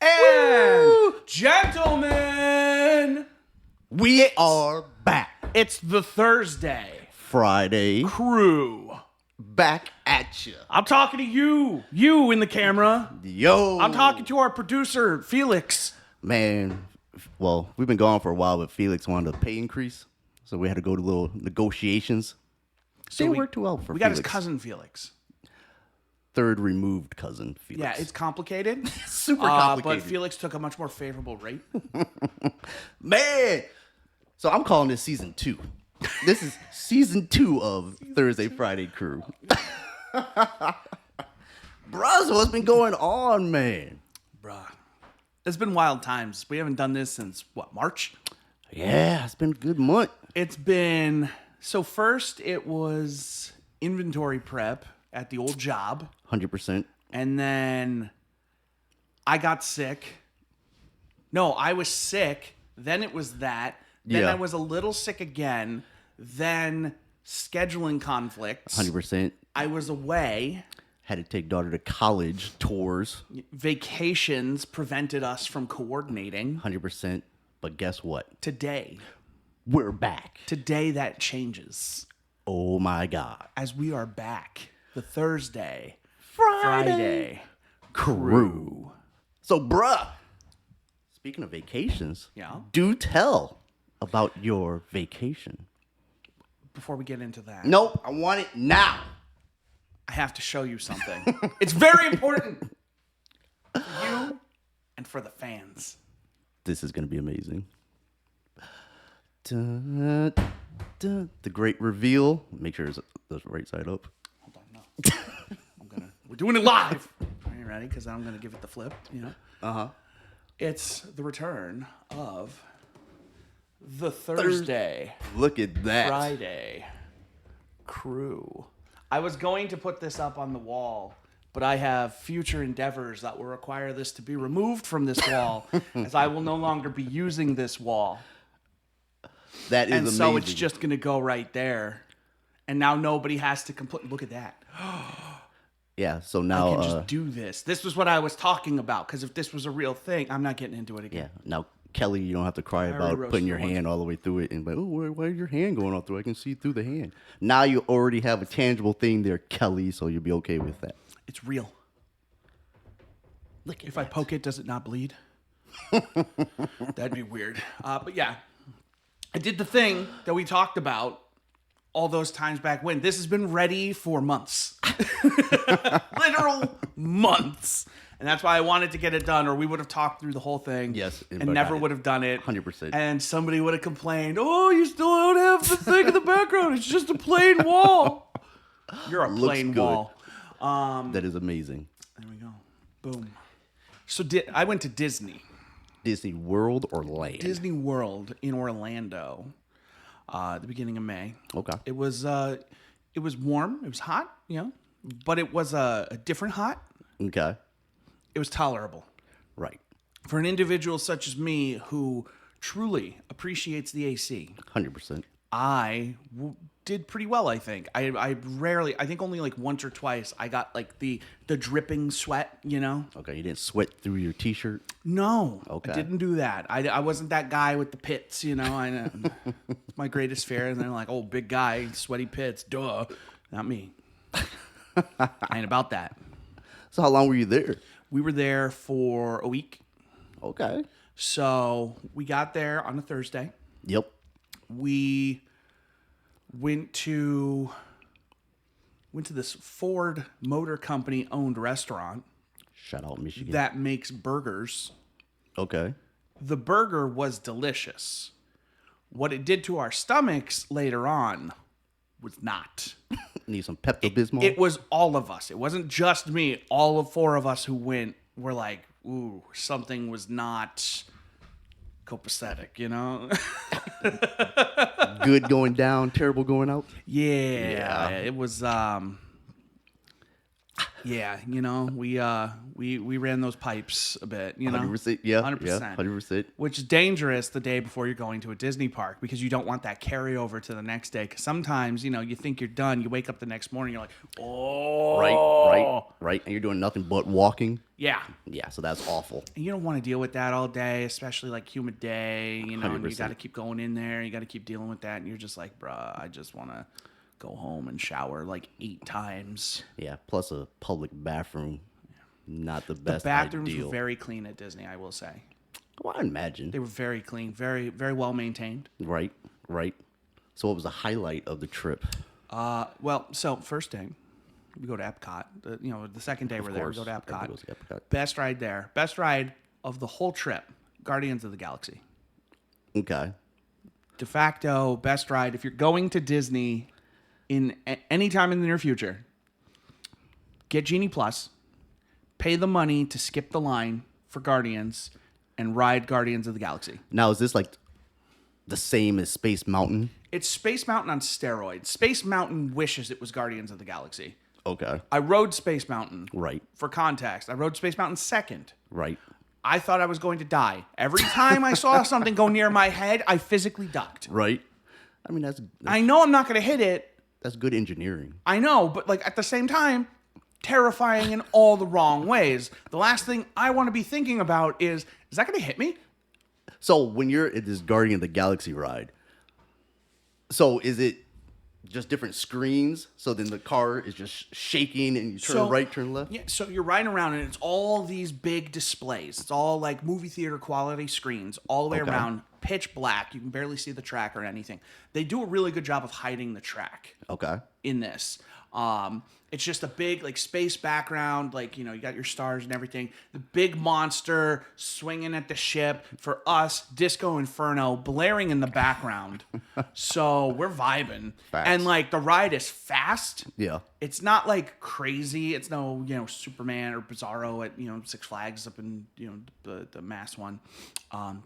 And Woo! gentlemen, We are back. it's the Thursday Friday. crew. Back at you. I'm talking to you in the camera. Yo. I'm talking to our producer, Felix. Man, well, we've been gone for a while, but Felix wanted a pay increase. So we had to go to little negotiations. Didn't work too well for We got Felix. his cousin, Felix. Third removed cousin, Felix. Yeah, it's complicated. super complicated. But Felix took a much more favorable rate. Man. So I'm calling this season 2. This is season 2 of Thursday Friday Crew. Bruh, what's been going on, man? Bruh. It's been wild times. We haven't done this since, March? Yeah, it's been a good month. It's been... So first, it was inventory prep at the old job. 100%. And then I got sick. No, I was sick. Then it was that. Then Yeah. I was a little sick again. Then scheduling conflicts. 100%. I was away. Had to take daughter to college tours. Vacations prevented us from coordinating. 100%. But guess what? Today We're back. that changes. Oh my God. As we are back. The Thursday. Friday Crew. So, bruh, speaking of vacations, Yeah. do tell about your vacation. Before we get into that, Nope, I want it now. I have to show you something. It's very important for you and for the fans. This is going to be amazing. Dun, dun, the great reveal. Make sure it's the right side up. Hold on, no. We're doing it live. Are you ready? Because I'm gonna give it the flip. You know. Uh-huh. It's the return of the Thursday, Look at that. Friday Crew. I was going to put this up on the wall, but I have future endeavors that will require this to be removed from this wall, as I will no longer be using this wall. That is And amazing. so it's just going to go right there. And now nobody has to complain. Look at that. Yeah, so I now can just do this. This was what I was talking about. Because if this was a real thing, I'm not getting into it again. yeah, now Kelly, you don't have to cry already about roasted putting your her once. hand all the way through it and like, oh, why is your hand going all through? I can see through the hand. Now you already have a tangible thing there, Kelly, so you'll be okay with that. It's real. Look at If I that. poke it, does it not bleed? That'd be weird. But yeah, I did the thing that we talked about all those times back when. This has been ready for months. Literal months. And that's why I wanted to get it done, or we would have talked through the whole thing. Yes, And but never got it. would have done it. 100%. And somebody would have complained, oh, you still don't have the thing in the background. It's just a plain wall. You're a Looks plain good. wall. That is amazing. There we go. Boom. So I went to Disney. Disney World or Land? Disney World in Orlando at the beginning of May. Okay. It was warm. It was hot, but it was a different hot. Okay. It was tolerable. Right. For an individual such as me who truly appreciates the AC, 100%. I did pretty well, I think. I think only like once or twice I got like the dripping sweat, Okay, you didn't sweat through your t-shirt? No, Okay. I didn't do that. I wasn't that guy with the pits, I know. It's my greatest fear. And they're like, oh, big guy, sweaty pits. Duh. Not me. I ain't about that. So how long were you there? We were there for a week. Okay. So we got there on a Thursday. Yep. We went to this Ford Motor Company owned restaurant Shout out Michigan. that makes burgers. Okay. The burger was delicious. What it did to our stomachs later on was not. Need some Pepto-Bismol? It was all of us. It wasn't just me. All of 4 of us who went were like, ooh, something was not copacetic, Good going down, terrible going out? Yeah. It was Yeah, we ran those pipes a bit, 100%, yeah, 100%. 100%. Which is dangerous the day before you're going to a Disney park because you don't want that carryover to the next day. Because sometimes, you think you're done, you wake up the next morning, you're like, oh. Right. And you're doing nothing but walking. Yeah. Yeah, so that's awful. And you don't want to deal with that all day, especially like humid day, and you 100%. got to keep going in there, you got to keep dealing with that, and you're just like, bruh, I just want to go home and shower like 8 times. Yeah, plus a public bathroom, not the The best bathrooms ideal. were very clean at Disney, I will say. Well, I imagine. They were very clean, very, very well maintained. Right. So what was the highlight of the trip? So first day, we go to Epcot. The second day we're there, we go to Everybody Epcot. goes to Epcot. Best ride there. Best ride of the whole trip. Guardians of the Galaxy. Okay. De facto, best ride. If you're going to Disney any time in the near future, get Genie Plus, pay the money to skip the line for Guardians, and ride Guardians of the Galaxy. Now, is this like the same as Space Mountain? It's Space Mountain on steroids. Space Mountain wishes it was Guardians of the Galaxy. Okay. I rode Space Mountain. Right. For context, I rode Space Mountain second. Right. I thought I was going to die. Every time I saw something go near my head, I physically ducked. Right. I mean, that's I know I'm not going to hit it. That's good engineering. I know, but like at the same time, terrifying in all the wrong ways. The last thing I want to be thinking about is that going to hit me? So when you're at this Guardian of the Galaxy ride, so is it just different screens? So then the car is just shaking and you turn right, turn left? Yeah, so you're riding around and it's all these big displays. It's all like movie theater quality screens all the way around, pitch black. You can barely see the track or anything. They do a really good job of hiding the track. Okay. In this. It's just a big like space background, like, you got your stars and everything. The big monster swinging at the ship. For us, Disco Inferno blaring in the background. So we're vibing. Facts. And like the ride is fast. Yeah. It's not like crazy. It's no, Superman or Bizarro at, Six Flags up in, the mass one.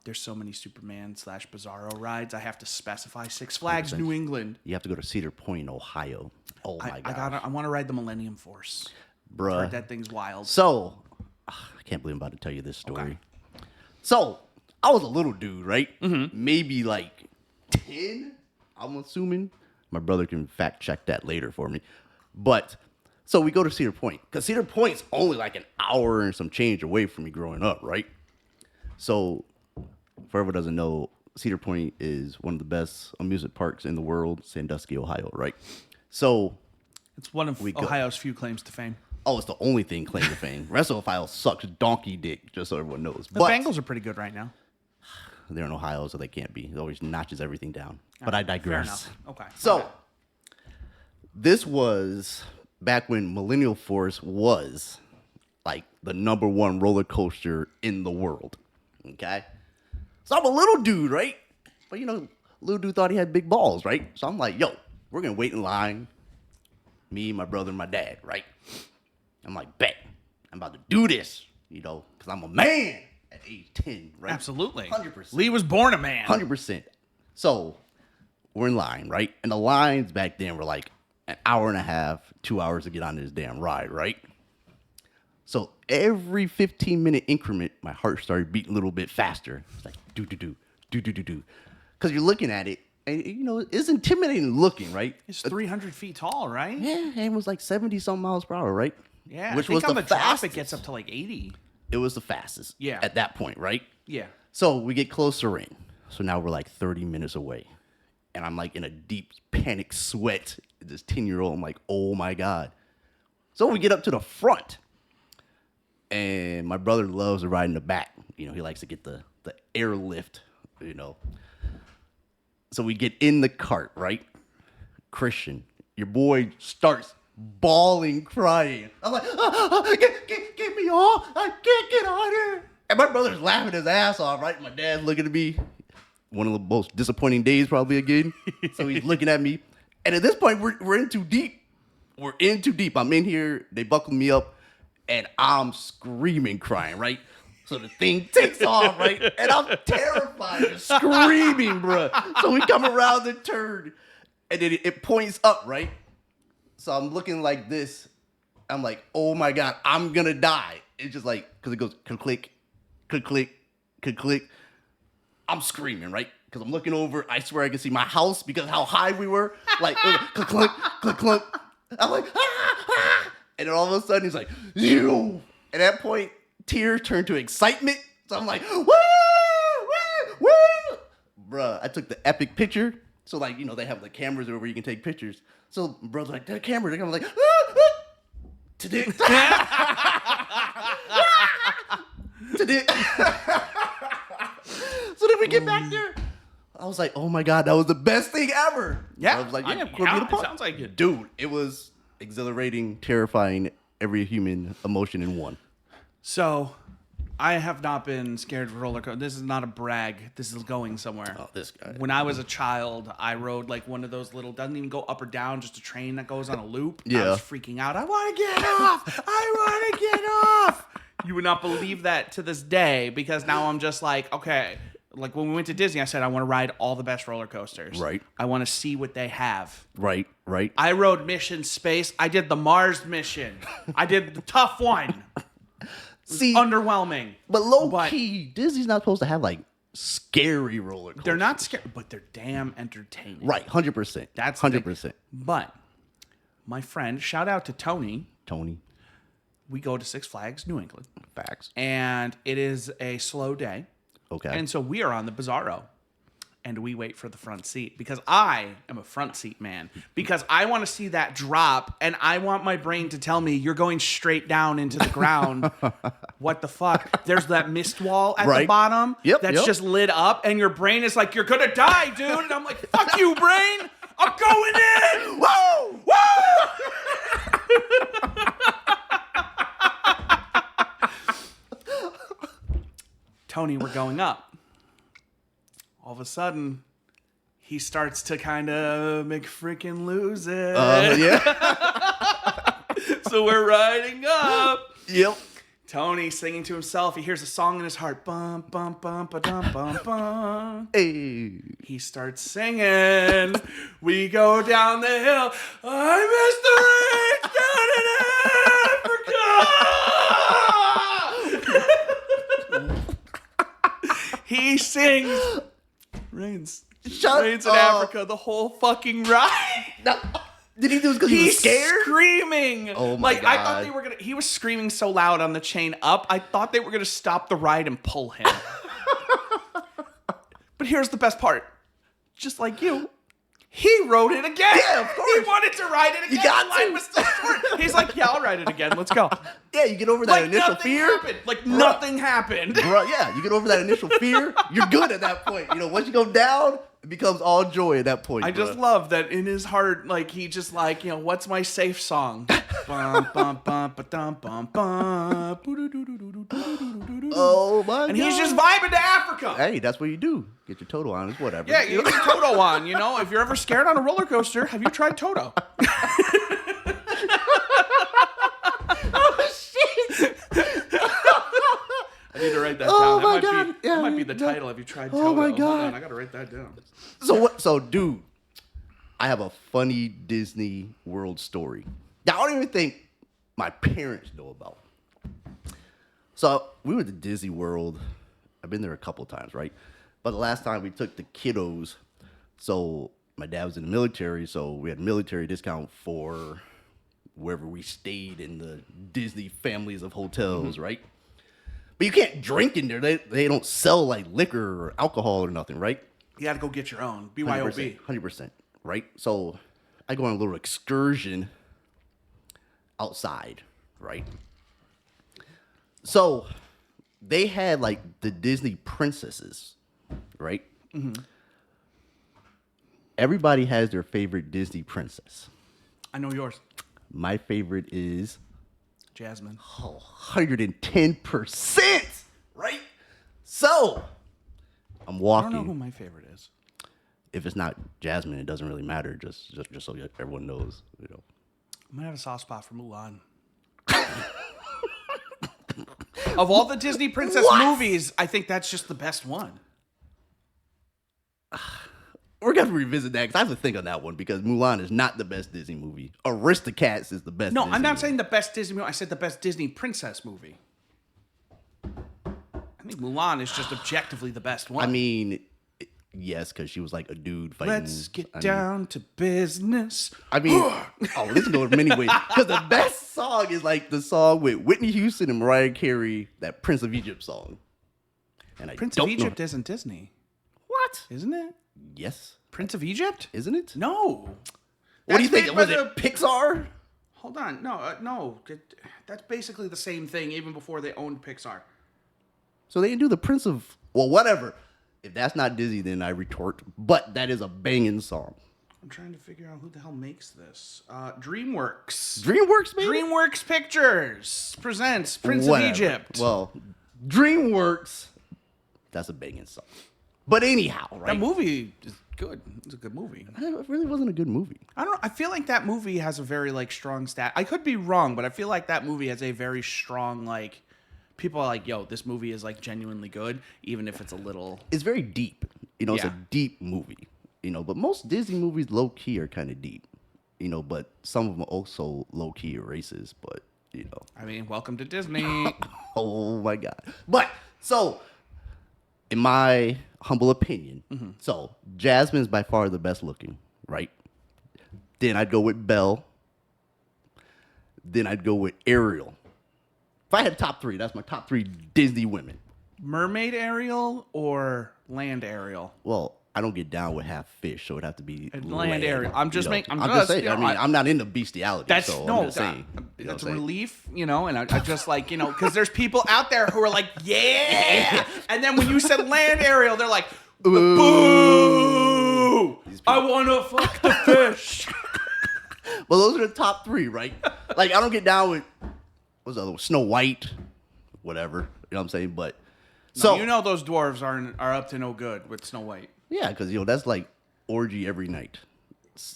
There's so many Superman / Bizarro rides. I have to specify Six Flags, 100%. New England. You have to go to Cedar Point, Ohio. Oh my god. I want to ride the Millennium Force. Bruh. Heard that thing's wild. So, I can't believe I'm about to tell you this story. Okay. So, I was a little dude, right? Mm-hmm. Maybe like 10, I'm assuming. My brother can fact check that later for me. But, so we go to Cedar Point. Because Cedar Point's only like an hour and some change away from me growing up, right? So, for whoever doesn't know, Cedar Point is one of the best amusement parks in the world, Sandusky, Ohio, right? So, it's one of Ohio's few claims to fame. Oh, it's the only thing claim to fame. The rest of Ohio sucks donkey dick, just so everyone knows. The Bengals are pretty good right now. They're in Ohio, so they can't be. It always notches everything down. But I digress. Fair enough. Okay. So, this was back when Millennial Force was like the #1 roller coaster in the world. Okay? So I'm a little dude, right? But little dude thought he had big balls, right? So I'm like, yo, we're going to wait in line. Me, my brother, and my dad, right? I'm like, bet. I'm about to do this, because I'm a man at age 10, right? Absolutely. 100%. Lee was born a man. 100%. So we're in line, right? And the lines back then were like an hour and a half, 2 hours to get on this damn ride, right? So every 15-minute increment, my heart started beating a little bit faster. It's like, do. Because you're looking at it, and, it's intimidating looking, right? It's 300 feet tall, right? Yeah, and it was like 70-something miles per hour, right? Yeah, which I think was on the the drop fastest. it gets up to like 80. It was the fastest. Yeah. At that point, right? Yeah. So we get closer in. So now we're like 30 minutes away. And I'm like in a deep panic sweat. This 10-year-old, I'm like, oh my God. So we get up to the front. And my brother loves to ride in the back. He likes to get the airlift, So we get in the cart, right? Christian, your boy starts bawling, crying. I'm like, get me off. I can't get on here. And my brother's laughing his ass off, right? My dad's looking at me. One of the most disappointing days probably again. So he's looking at me. And at this point, we're in too deep. We're in too deep. I'm in here. They buckled me up. And I'm screaming, crying, right? So the thing takes off, right? And I'm terrified, just screaming, bro. So we come around the turn. And then it points up, right? So I'm looking like this. I'm like, oh my God, I'm gonna die. It's just like, because it goes click, click, click, click, click. I'm screaming, right? Because I'm looking over. I swear I can see my house because of how high we were. Like, click, click, click, click. I'm like, ah. And then all of a sudden, he's like, you. At that point, tears turned to excitement. So I'm like, woo, woo, woo. Bruh, I took the epic picture. So, like, you know, they have the cameras where you can take pictures. So, brother's like, that camera. They're like, today. Today. So then we get back there. I was like, oh my God, that was the best thing ever. Yeah. I was like, yeah, it sounds like it. Dude, it was exhilarating, terrifying, every human emotion in one. So, I have not been scared of roller coaster. This is not a brag. This is going somewhere. Oh, this guy. When I was a child, I rode like one of those little, doesn't even go up or down, just a train that goes on a loop. Yeah. I was freaking out. I want to get off. I want to get off. You would not believe that to this day because now I'm just like, okay. Like when we went to Disney, I said, I want to ride all the best roller coasters. Right. I want to see what they have. Right. I rode Mission Space. I did the Mars mission. I did the tough one. See, underwhelming. But low-key, Disney's not supposed to have, like, scary roller coasters. They're not scary, but they're damn entertaining. Right, 100%. That's 100%. But my friend, shout out to Tony. We go to Six Flags, New England. Facts. And it is a slow day. Okay. And so we are on the Bizarro. And we wait for the front seat because I am a front seat man. Because I want to see that drop and I want my brain to tell me you're going straight down into the ground. What the fuck? There's that mist wall at the bottom that's just lit up and your brain is like, you're going to die, dude. And I'm like, fuck you, brain. I'm going in. Whoa! Whoa! Tony, we're going up. All of a sudden, he starts to kind of make freaking lose it. Yeah. So we're riding up. Yep. Tony singing to himself. He hears a song in his heart. Bum, bum, bum, ba-dum, bum, bum. Hey. He starts singing. We go down the hill. I miss the rain down in Africa. He sings. Rains in Africa the whole fucking ride. No. Did he do it because he was scared? Screaming. Oh my God. I thought they were gonna. He was screaming so loud on the chain up. I thought they were gonna stop the ride and pull him. But here's the best part. Just like you, he rode it again. Yeah, of course. He wanted to ride it again. You got the line was still short. He's like, yeah, I'll ride it again. Let's go. Yeah, you get over that initial fear. Happened. Like nothing happened. Bro, yeah, you get over that initial fear. You're good at that point. You know, once you go down, it becomes all joy at that point. I just love that in his heart, like he just like, you know, what's my safe song? Bum, bum, bum, ba-dum, bum, bum. Oh my God. And he's just vibing to Africa. Hey, that's what you do. Get your Toto on. It's whatever. Yeah, you get your Toto on, you know. If you're ever scared on a roller coaster, have you tried Toto? Oh, shit. I need to write that Oh down. my God. That might be the title. Have you tried Toto? Oh my God. Hold on, I gotta write that down. So what? So, dude, I have a funny Disney World story that I don't even think my parents know about. So we went to Disney World. I've been there a couple times, right? But the last time we took the kiddos, so my dad was in the military, so we had military discount for wherever we stayed in the Disney families of hotels, right? But you can't drink in there. They don't sell like liquor or alcohol or nothing, right? You gotta go get your own. BYOB. 100%, right? So I go on a little excursion outside, right? So they had like the Disney princesses, right? Mm-hmm. Everybody has their favorite Disney princess. I know yours. My favorite is Jasmine. 110%, right? So I'm walking. I don't know who my favorite is. If it's not Jasmine, it doesn't really matter. Just so everyone knows, you know. I'm gonna have a soft spot for Mulan. Of all the Disney princess movies, I think that's just the best one. we're gonna revisit that because I have to think on that one because Mulan is not the best Disney movie. Aristocats is the best. No, Disney I'm not movie. saying the best Disney movie. I said the best Disney princess movie. I think Mulan is just objectively the best one. I mean, yes, because she was like a dude fighting. Let's get down to business. I mean, oh, this goes many ways. Because the best song is like the song with Whitney Houston and Mariah Carey, that Prince of Egypt song. And I Prince don't of know- Egypt isn't Disney, What? isn't it? Yes. Prince of Egypt? Isn't it? No. What do you That's think? made Was by it Pixar? Hold on. No, no. That's basically the same thing even before they owned Pixar. So they didn't do the Prince of... Well, whatever. If that's not Disney, then I retort. But that is a banging song. I'm trying to figure out who the hell makes this. DreamWorks. DreamWorks, man? DreamWorks Pictures presents Prince of Whatever. Egypt. Well, DreamWorks, that's a banging song. But anyhow, right? That movie is good. It's a good movie. It really wasn't a good movie. I don't know. I feel like that movie has a very like strong stat. I could be wrong, but I feel like that movie has a very strong like. People are like, "Yo, this movie is like genuinely good, even if it's a little." It's very deep. It's Yeah. a deep movie. But most Disney movies low key are kind of deep. But some of them are also low key racist. But I mean, welcome to Disney. oh my god. But so, in my humble opinion, so Jasmine's by far the best looking, right? Then I'd go with Belle. Then I'd go with Ariel. If I had top three, that's my top three Disney women. Mermaid Ariel or Land Ariel? Well, I don't get down with half fish, so it'd have to be Land Ariel. I'm just making. I'm just saying. I'm not into bestiality. That's so no. I'm just saying. That's a relief, and I just like because there's people out there who are like, yeah, and then when you said Land Ariel, they're like, boo! I want to fuck the fish. Well, those are the top three, right? Like I don't get down with what's the other one? Snow White, whatever. You know what I'm saying? But so those dwarves are up to no good with Snow White. yeah, because that's like orgy every night.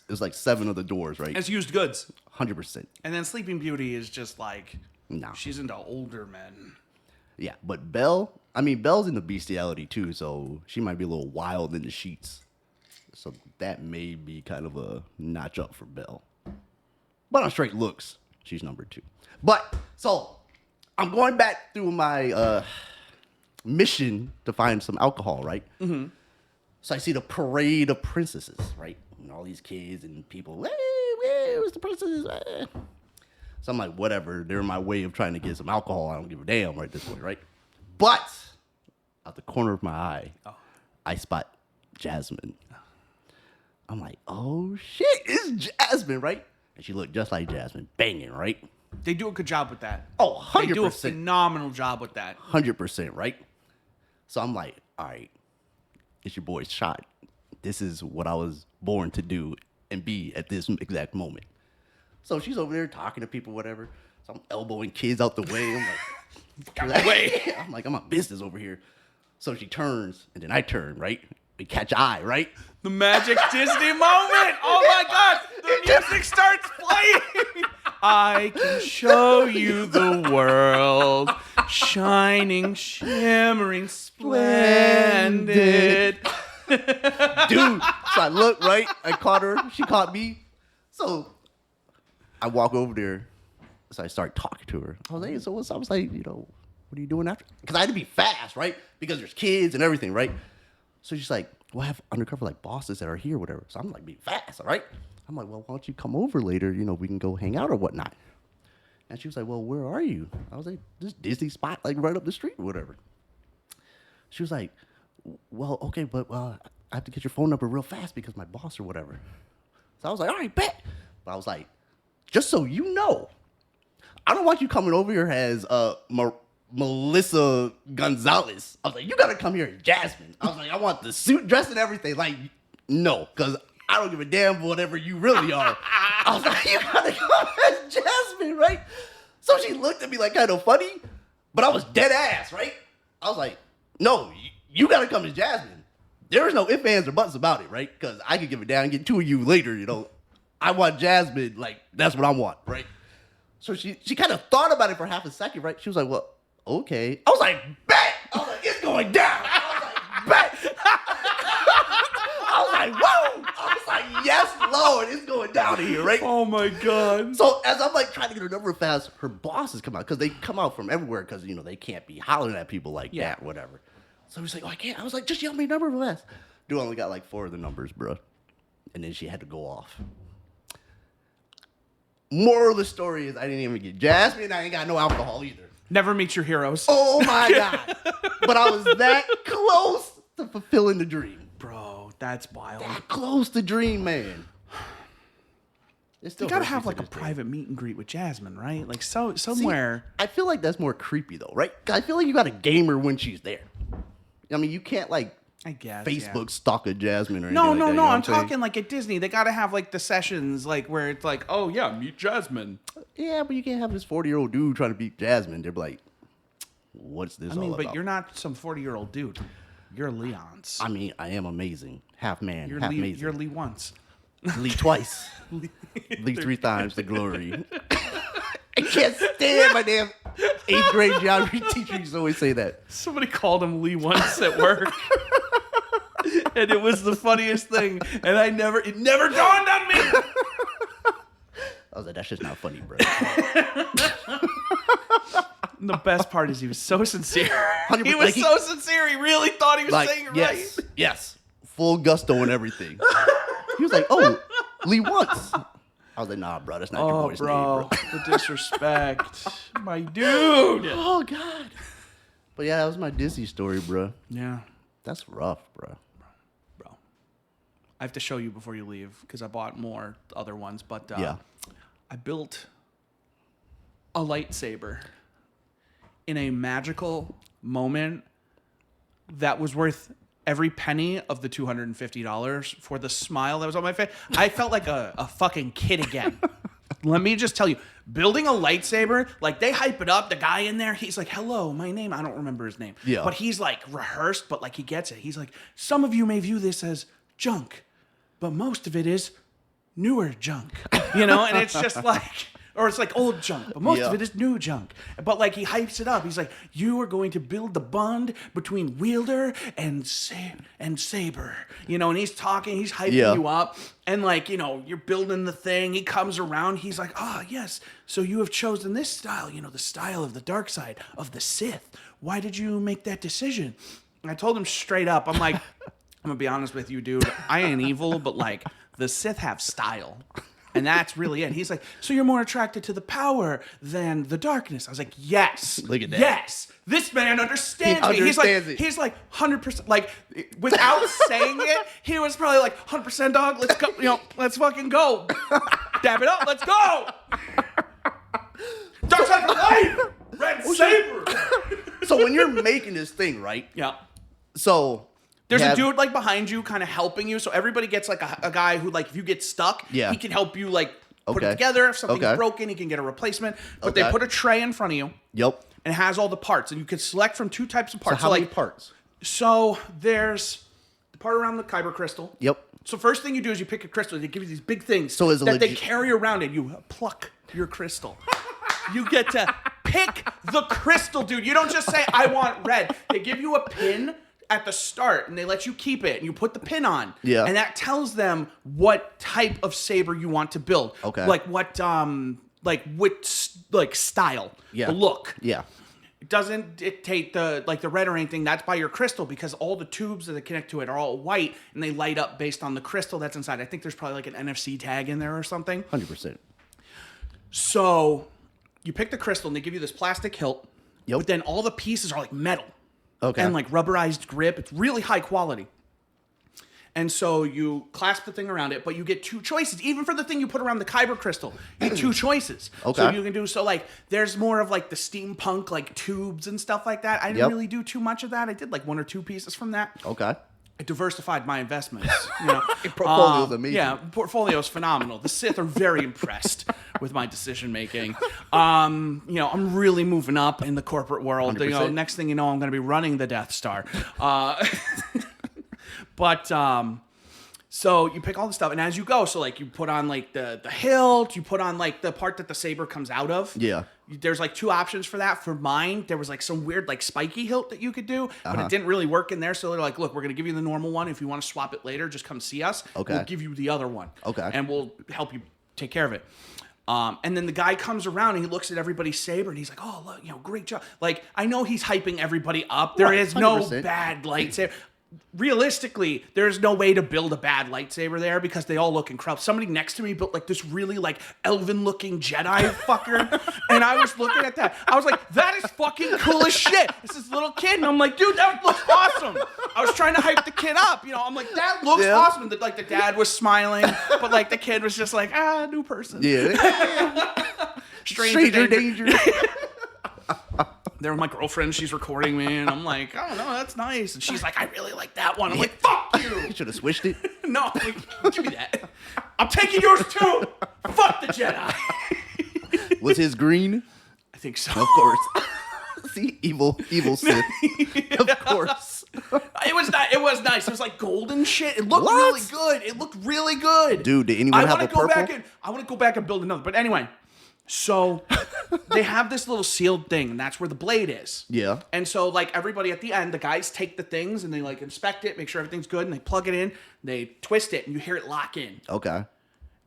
It's like 7 of the doors, right? It's used goods. 100%. And then Sleeping Beauty is just like, No. she's into older men. Yeah, but Belle's into bestiality too, so she might be a little wild in the sheets. So that may be kind of a notch up for Belle. But on straight looks, she's number 2. But so I'm going back through my mission to find some alcohol, right? Mm-hmm. So I see the parade of princesses, right? And all these kids and people, where's the princesses? So I'm like, whatever. They're my way of trying to get some alcohol. I don't give a damn right at this point, right? But out the corner of my eye, I spot Jasmine. I'm like, oh shit, it's Jasmine, right? And she looked just like Jasmine, banging, right? They do a good job with that. Oh, 100%. They do a phenomenal job with that. 100%, right? So I'm like, all right, it's your boy's shot. This is what I was born to do and be at this exact moment. So she's over there talking to people, whatever. So I'm elbowing kids out the way. I'm like, I'm like, I'm on business over here. So she turns, and then I turn, right? We catch eye, right? The magic Disney moment. Oh my God. The music starts playing. I can show you the world. Shining, shimmering, splendid. Dude, so I look, right? I caught her. She caught me. So I walk over there. So I start talking to her. I was like, hey, so what's up? I was like, what are you doing after? Because I had to be fast, right? Because there's kids and everything, right? So she's like, well, I have undercover like bosses that are here, whatever. So I'm like, be fast, all right? I'm like, well, why don't you come over later? We can go hang out or whatnot. And she was like, well, where are you? I was like, this Disney spot, like right up the street or whatever. She was like, well, okay, but I have to get your phone number real fast because my boss or whatever. So I was like, all right, bet. But I was like, just so you know, I don't want you coming over here as Melissa Gonzalez. I was like, you gotta come here as Jasmine. I was like, I want the suit, dress, and everything. Like, no, because I don't give a damn for whatever you really are. I was like, you gotta come as Jasmine, right? So she looked at me like kind of funny, but I was dead ass, right? I was like, no, you gotta come as Jasmine. There is no ifs, ands, or buts about it, right? Because I could give it down and get 2 of you later, I want Jasmine, like, that's what I want, right? So she kind of thought about it for half a second, right? She was like, well, okay. I was like, bet! I was like, it's going down! I was like, bet! I was like, whoa! of here, right? Oh my god. So as I'm like trying to get her number fast, her bosses come out because they come out from everywhere because they can't be hollering at people like that, whatever. So he's like, oh, I can't. I was like, just yell me number fast. Dude only got like 4 of the numbers, bro. And then she had to go off. Moral of the story is I didn't even get Jasmine. I ain't got no alcohol either. Never meet your heroes. Oh my god! But I was that close to fulfilling the dream. Bro, that's wild. That close to dream, man. You gotta have like a private meet and greet with Jasmine, right? Like somewhere. See, I feel like that's more creepy though, right? I feel like you got to game her when she's there. I mean, you can't like I guess Facebook stalk a Jasmine or anything No, like that, you know I'm what saying? talking like at Disney. They gotta have like the sessions like where it's like, oh yeah, meet Jasmine. Yeah, but you can't have this 40-year-old dude trying to beat Jasmine. They're like, what's this all about? But you're not some 40-year-old dude. You're Leon's. I mean, I am amazing. Half man, You're half Lee, amazing. You're Lee once. Lee twice. Lee 3 times the glory. I can't stand my damn 8th grade geography teacher used to always say that. Somebody called him Lee once at work. And it was the funniest thing. And it never dawned on me. I was like, that's just not funny, bro. And the best part is he was so sincere. He 100%, was so sincere. He really thought he was Like, saying it yes, right. yes. Full gusto and everything. He was like, oh, Lee once. I was like, nah, bro, that's not your boy's name, bro. The disrespect. My dude. Oh, God. But yeah, that was my Disney story, bro. Yeah. That's rough, bro. Bro. I have to show you before you leave because I bought more other ones. But Yeah. I built a lightsaber in a magical moment that was worth every penny of the $250 for the smile that was on my face. I felt like a fucking kid again. Let me just tell you, building a lightsaber, like they hype it up. The guy in there, he's like, hello, my name. I don't remember his name. Yeah. But he's like rehearsed, but like he gets it. He's like, some of you may view this as junk, but most of it is newer junk. And it's just like... Or it's like old junk, but most of it is new junk. But like he hypes it up. He's like, you are going to build the bond between wielder and saber. And he's talking, he's hyping you up. And like, you're building the thing. He comes around. He's like, yes. So you have chosen this style, the style of the dark side, of the Sith. Why did you make that decision? And I told him straight up, I'm like, I'm going to be honest with you, dude. I ain't evil, but like the Sith have style. And that's really it. He's like, so you're more attracted to the power than the darkness. I was like, yes. Look at that. Yes. This man understands me. Understands it. He's like 100%. Like, without saying it, he was probably like, 100% dog, let's go. Let's fucking go. Dab it up. Let's go. Dark side for life. Red saber. So when you're making this thing, right? Yeah. So... There's a dude like behind you kind of helping you. So everybody gets like a guy who like if you get stuck, he can help you like put it together. If something's broken, he can get a replacement. But they put a tray in front of you. Yep. And it has all the parts. And you can select from 2 types of parts. So how many parts? So there's the part around the kyber crystal. Yep. So first thing you do is you pick a crystal. They give you these big things so is that they carry around and you pluck your crystal. You get to pick the crystal, dude. You don't just say, I want red. They give you a pin at the start, and they let you keep it, and you put the pin on. Yeah. And that tells them what type of saber you want to build. Okay. Like what, like style. Yeah. The look. Yeah. It doesn't dictate the red or anything. That's by your crystal because all the tubes that connect to it are all white, and they light up based on the crystal that's inside. I think there's probably like an NFC tag in there or something. 100%. So you pick the crystal, and they give you this plastic hilt. Yep. But then all the pieces are like metal. Okay. And like rubberized grip. It's really high quality. And so you clasp the thing around it, but you get 2 choices. Even for the thing you put around the kyber crystal, you get 2 choices. Okay. So you can do, there's more of like the steampunk like tubes and stuff like that. I didn't really do too much of that. I did like 1 or 2 pieces from that. Okay. I diversified my investments. Portfolio's amazing. Yeah, portfolio's phenomenal. The Sith are very impressed with my decision making. I'm really moving up in the corporate world. 100%. Next thing you know, I'm going to be running the Death Star. So you pick all the stuff, and as you go, so like you put on like the hilt, you put on like the part that the saber comes out of. Yeah. There's like 2 options for that. For mine, there was like some weird like spiky hilt that you could do, but it didn't really work in there. So they're like, look, we're gonna give you the normal one. If you want to swap it later, just come see us. Okay. We'll give you the other one. Okay. And we'll help you take care of it. And then the guy comes around and he looks at everybody's saber and he's like, oh, look, great job. Like, I know he's hyping everybody up. There is no 100%. bad lightsaber. Realistically, there's no way to build a bad lightsaber there because they all look incredible. Somebody next to me built like this really like elven looking Jedi fucker. And I was looking at that. I was like, that is fucking cool as shit. This is little kid. And I'm like, dude, that looks awesome. I was trying to hype the kid up. I'm like, that looks awesome. And the dad was smiling, but like the kid was just like, new person. Yeah. Stranger danger. There with my girlfriend, she's recording me, and I'm like, oh no, that's nice. And she's like, I really like that one. I'm like, fuck you. You should have switched it. No, like, give me that. I'm taking yours too. Fuck the Jedi. Was his green? I think so. Of course. See, evil Sith. Of course. It was nice. It was like golden shit. It looked really good. It looked really good. Dude, did anyone have a purple? I want to go back and build another. But anyway. So they have this little sealed thing, and that's where the blade is. Yeah. And so, like, everybody at the end, the guys take the things and they like inspect it, make sure everything's good, and they plug it in, they twist it, and you hear it lock in. Okay.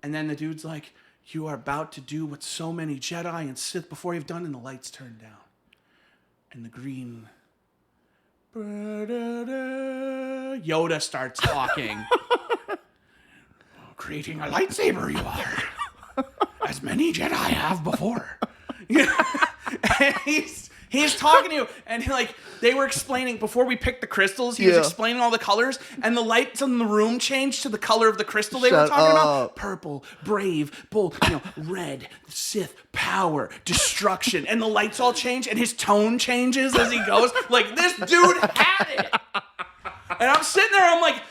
And then the dude's like, you are about to do what so many Jedi and Sith before you've done, and the lights turn down. And the green Yoda starts talking. Creating a lightsaber you are. As many Jedi have before. And he's talking to you, and they were explaining before we picked the crystals. He was explaining all the colors, and the lights in the room changed to the color of the crystal they were talking about. Purple, brave, bold, red, Sith, power, destruction, and the lights all change, and his tone changes as he goes. Like, this dude had it. And I'm sitting there, I'm like,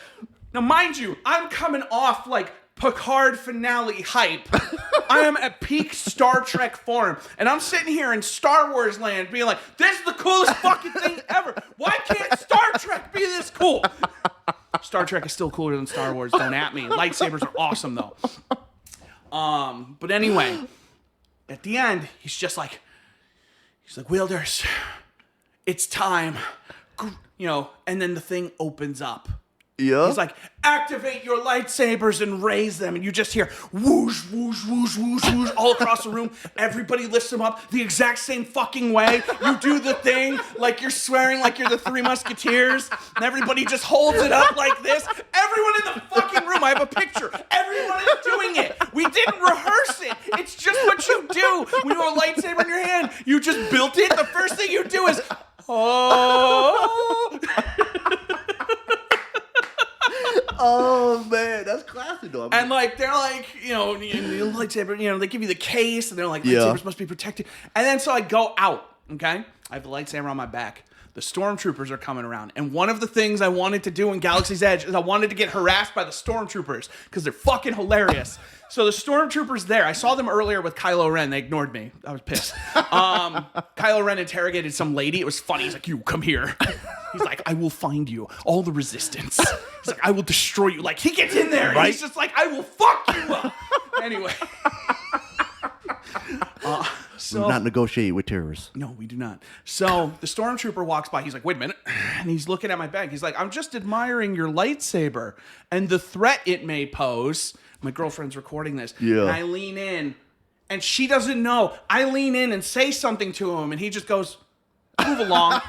now mind you, I'm coming off like Picard finale hype. I am at peak Star Trek form, and I'm sitting here in Star Wars land being like, this is the coolest fucking thing ever. Why can't Star Trek be this cool? Star Trek is still cooler than Star Wars, don't at me. Lightsabers are awesome though. But anyway, at the end, he's like, wielders, it's time. And then the thing opens up. Yeah. He's like, activate your lightsabers and raise them. And you just hear whoosh, whoosh, whoosh, whoosh, whoosh all across the room. Everybody lifts them up the exact same fucking way. You do the thing like you're swearing like you're the Three Musketeers. And everybody just holds it up like this. Everyone in the fucking room, I have a picture. Everyone is doing it. We didn't rehearse it. It's just what you do. When you have a lightsaber in your hand, you just built it. The first thing you do is, oh. Oh man, that's classic though. And they're like, lightsaber, they give you the case and they're like, lightsabers must be protected. And then so I go out, okay? I have the lightsaber on my back. The stormtroopers are coming around. And one of the things I wanted to do in Galaxy's Edge is I wanted to get harassed by the stormtroopers because they're fucking hilarious. So the stormtroopers there, I saw them earlier with Kylo Ren. They ignored me. I was pissed. Kylo Ren interrogated some lady. It was funny. He's like, you, come here. He's like, I will find you. All the resistance. He's like, I will destroy you. Like, he gets in there. And he's just like, I will fuck you up. Anyway. We do not negotiate with terrorists. No, we do not. So the stormtrooper walks by. He's like, wait a minute. And he's looking at my bag. He's like, I'm just admiring your lightsaber and the threat it may pose. My girlfriend's recording this. Yeah. And I lean in, and she doesn't know. I lean in and say something to him, and he just goes, move along.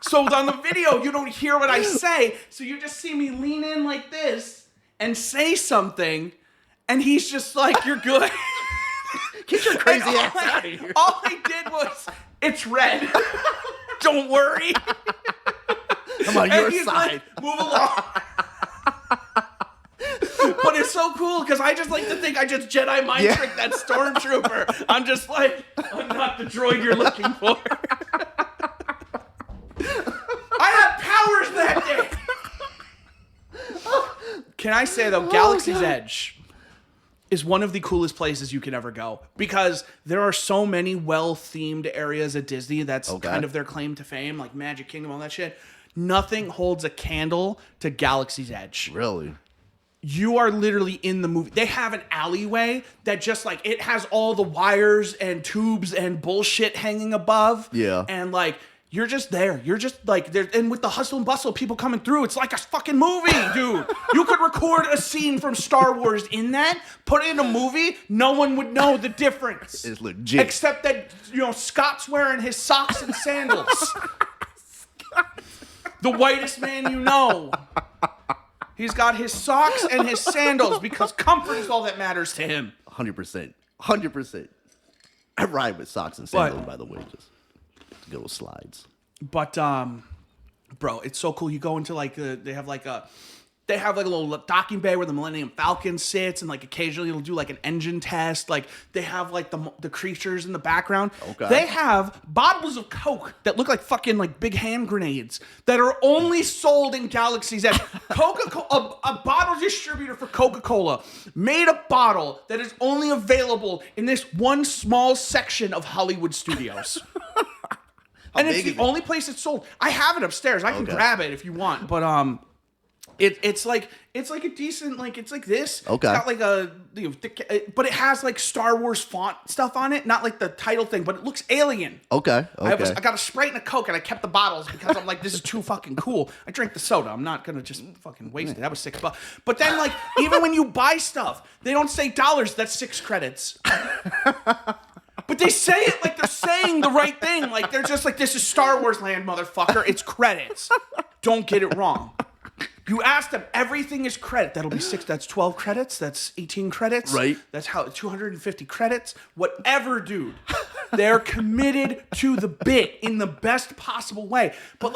So on the video, you don't hear what I say. So you just see me lean in like this and say something, and he's just like, you're good. Get your crazy ass out of here. All I did was, it's red. Don't worry. I'm on your side. Like, move along. But it's so cool because I just like to think I just Jedi mind tricked that stormtrooper. I'm just like, I'm not the droid you're looking for. I had powers that day. Can I say though, Galaxy's Edge is one of the coolest places you can ever go because there are so many well-themed areas at Disney. That's kind of their claim to fame, like Magic Kingdom, all that shit. Nothing holds a candle to Galaxy's Edge. Really? You are literally in the movie. They have an alleyway that just like, it has all the wires and tubes and bullshit hanging above. Yeah. And like, You're just there. You're just like there, and with the hustle and bustle, people coming through, it's like a fucking movie, dude. You could record a scene from Star Wars in that, put it in a movie, no one would know the difference. It's legit. Except that, Scott's wearing his socks and sandals. The whitest man you know. He's got his socks and his sandals because comfort is all that matters to him. 100%. 100%. I ride with socks and sandals, by the way. Just good old slides. But, bro, it's so cool. You go into like, they have like a little docking bay where the Millennium Falcon sits, and like occasionally it'll do like an engine test. Like they have like the creatures in the background. Okay. They have bottles of Coke that look like fucking like big hand grenades that are only sold in Galaxy's Edge. Coca-Cola, a bottle distributor for Coca-Cola made a bottle that is only available in this one small section of Hollywood studios. And it's the only place it's sold. I have it upstairs. I can grab it if you want, but It's like a decent, like it's like this. Okay. It's got like but it has like Star Wars font stuff on it, not like the title thing, but it looks alien. Okay. I got a Sprite and a Coke, and I kept the bottles because I'm like, this is too fucking cool. I drank the soda. I'm not gonna just fucking waste it. That was $6. But then like even when you buy stuff, they don't say dollars. That's 6 credits. But they say it like they're saying the right thing. Like they're just like, this is Star Wars land, motherfucker. It's credits. Don't get it wrong. You ask them, everything is credit. That'll be 6. That's 12 credits. That's 18 credits. Right. That's how 250 credits. Whatever, dude. They're committed to the bit in the best possible way. But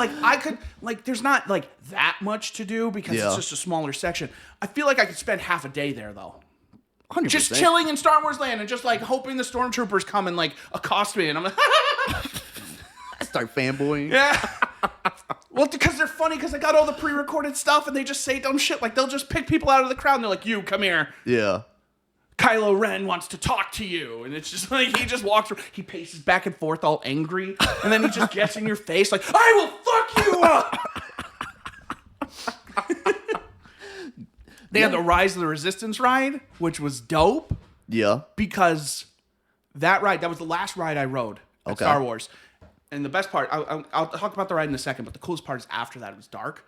there's not like that much to do because it's just a smaller section. I feel like I could spend half a day there though. 100%. Just chilling in Star Wars land and just like hoping the stormtroopers come and like accost me, and I'm like, I start fanboying. yeah. Well, because they're funny, because I got all the pre-recorded stuff, and they just say dumb shit. Like, they'll just pick people out of the crowd, and they're like, you, come here. Yeah. Kylo Ren wants to talk to you. And it's just like, he just walks around, he paces back and forth all angry, and then he just gets in your face like, I will fuck you up! They had the Rise of the Resistance ride, which was dope. Yeah. Because that was the last ride I rode at Star Wars. And the best part, I'll talk about the ride in a second, but the coolest part is after that, it was dark.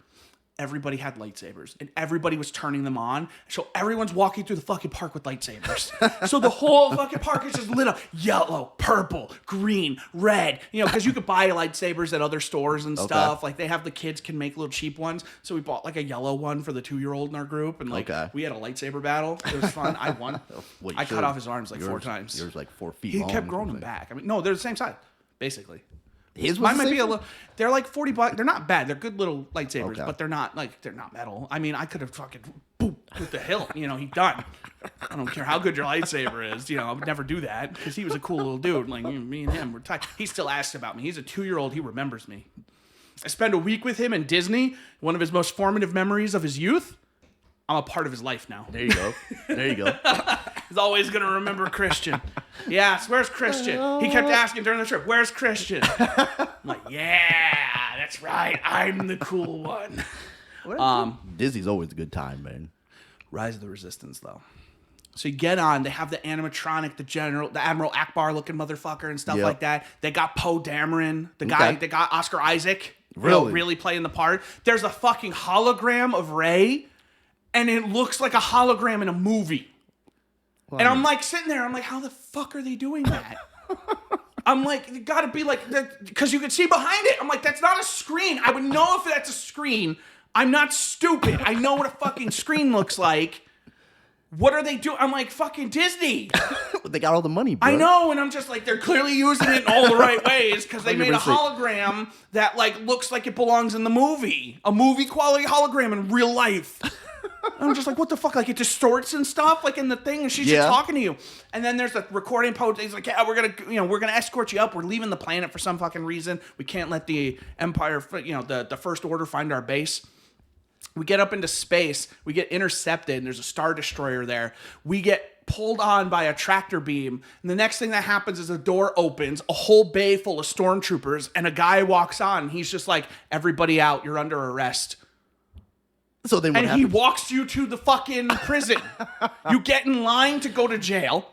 Everybody had lightsabers, and everybody was turning them on. So everyone's walking through the fucking park with lightsabers. So the whole fucking park is just lit up. Yellow, purple, green, red. Because you could buy lightsabers at other stores and stuff. Like, they have the kids can make little cheap ones. So we bought like a yellow one for the 2-year-old in our group. And we had a lightsaber battle. It was fun. I won. I cut off his arms like 4 times. Yours like 4 feet He long. kept growing them back. I mean, no, they're the same size, basically. His Mine might be a little. They're like $40. They're not bad. They're good little lightsabers, but they're not metal. I mean, I could have fucking boop with the hilt. He's done. I don't care how good your lightsaber is. I would never do that because he was a cool little dude. Like me and him were tight. He still asks about me. He's a 2-year-old. He remembers me. I spent a week with him in Disney. One of his most formative memories of his youth. I'm a part of his life now. There you go. There you go. He's always going to remember Christian. Yes, where's Christian? He kept asking during the trip, where's Christian? I'm like, yeah, that's right. I'm the cool one. Disney's always a good time, man. Rise of the Resistance, though. So you get on, they have the animatronic, the Admiral Akbar looking motherfucker and stuff like that. They got Poe Dameron, the guy, they got Oscar Isaac. Really playing the part. There's a fucking hologram of Rey, and it looks like a hologram in a movie. Well, and I'm like sitting there, I'm like, how the fuck are they doing that? I'm like, it gotta be like, because you can see behind it. I'm like, that's not a screen. I would know if that's a screen. I'm not stupid. I know what a fucking screen looks like. What are they doing? I'm like, fucking Disney. They got all the money, bro. I know, and I'm just like, they're clearly using it in all the right ways because they 100%. Made a hologram that like looks like it belongs in the movie. A movie quality hologram in real life. I'm just like, what the fuck? Like, it distorts and stuff, like in the thing, and she's just talking to you. And then there's a recording post. He's like, yeah, we're gonna escort you up. We're leaving the planet for some fucking reason. We can't let the Empire, the First Order find our base. We get up into space. We get intercepted, and there's a Star Destroyer there. We get pulled on by a tractor beam, and the next thing that happens is a door opens, a whole bay full of stormtroopers, and a guy walks on. And he's just like, everybody out. You're under arrest. So then what happens? He walks you to the fucking prison. You get in line to go to jail.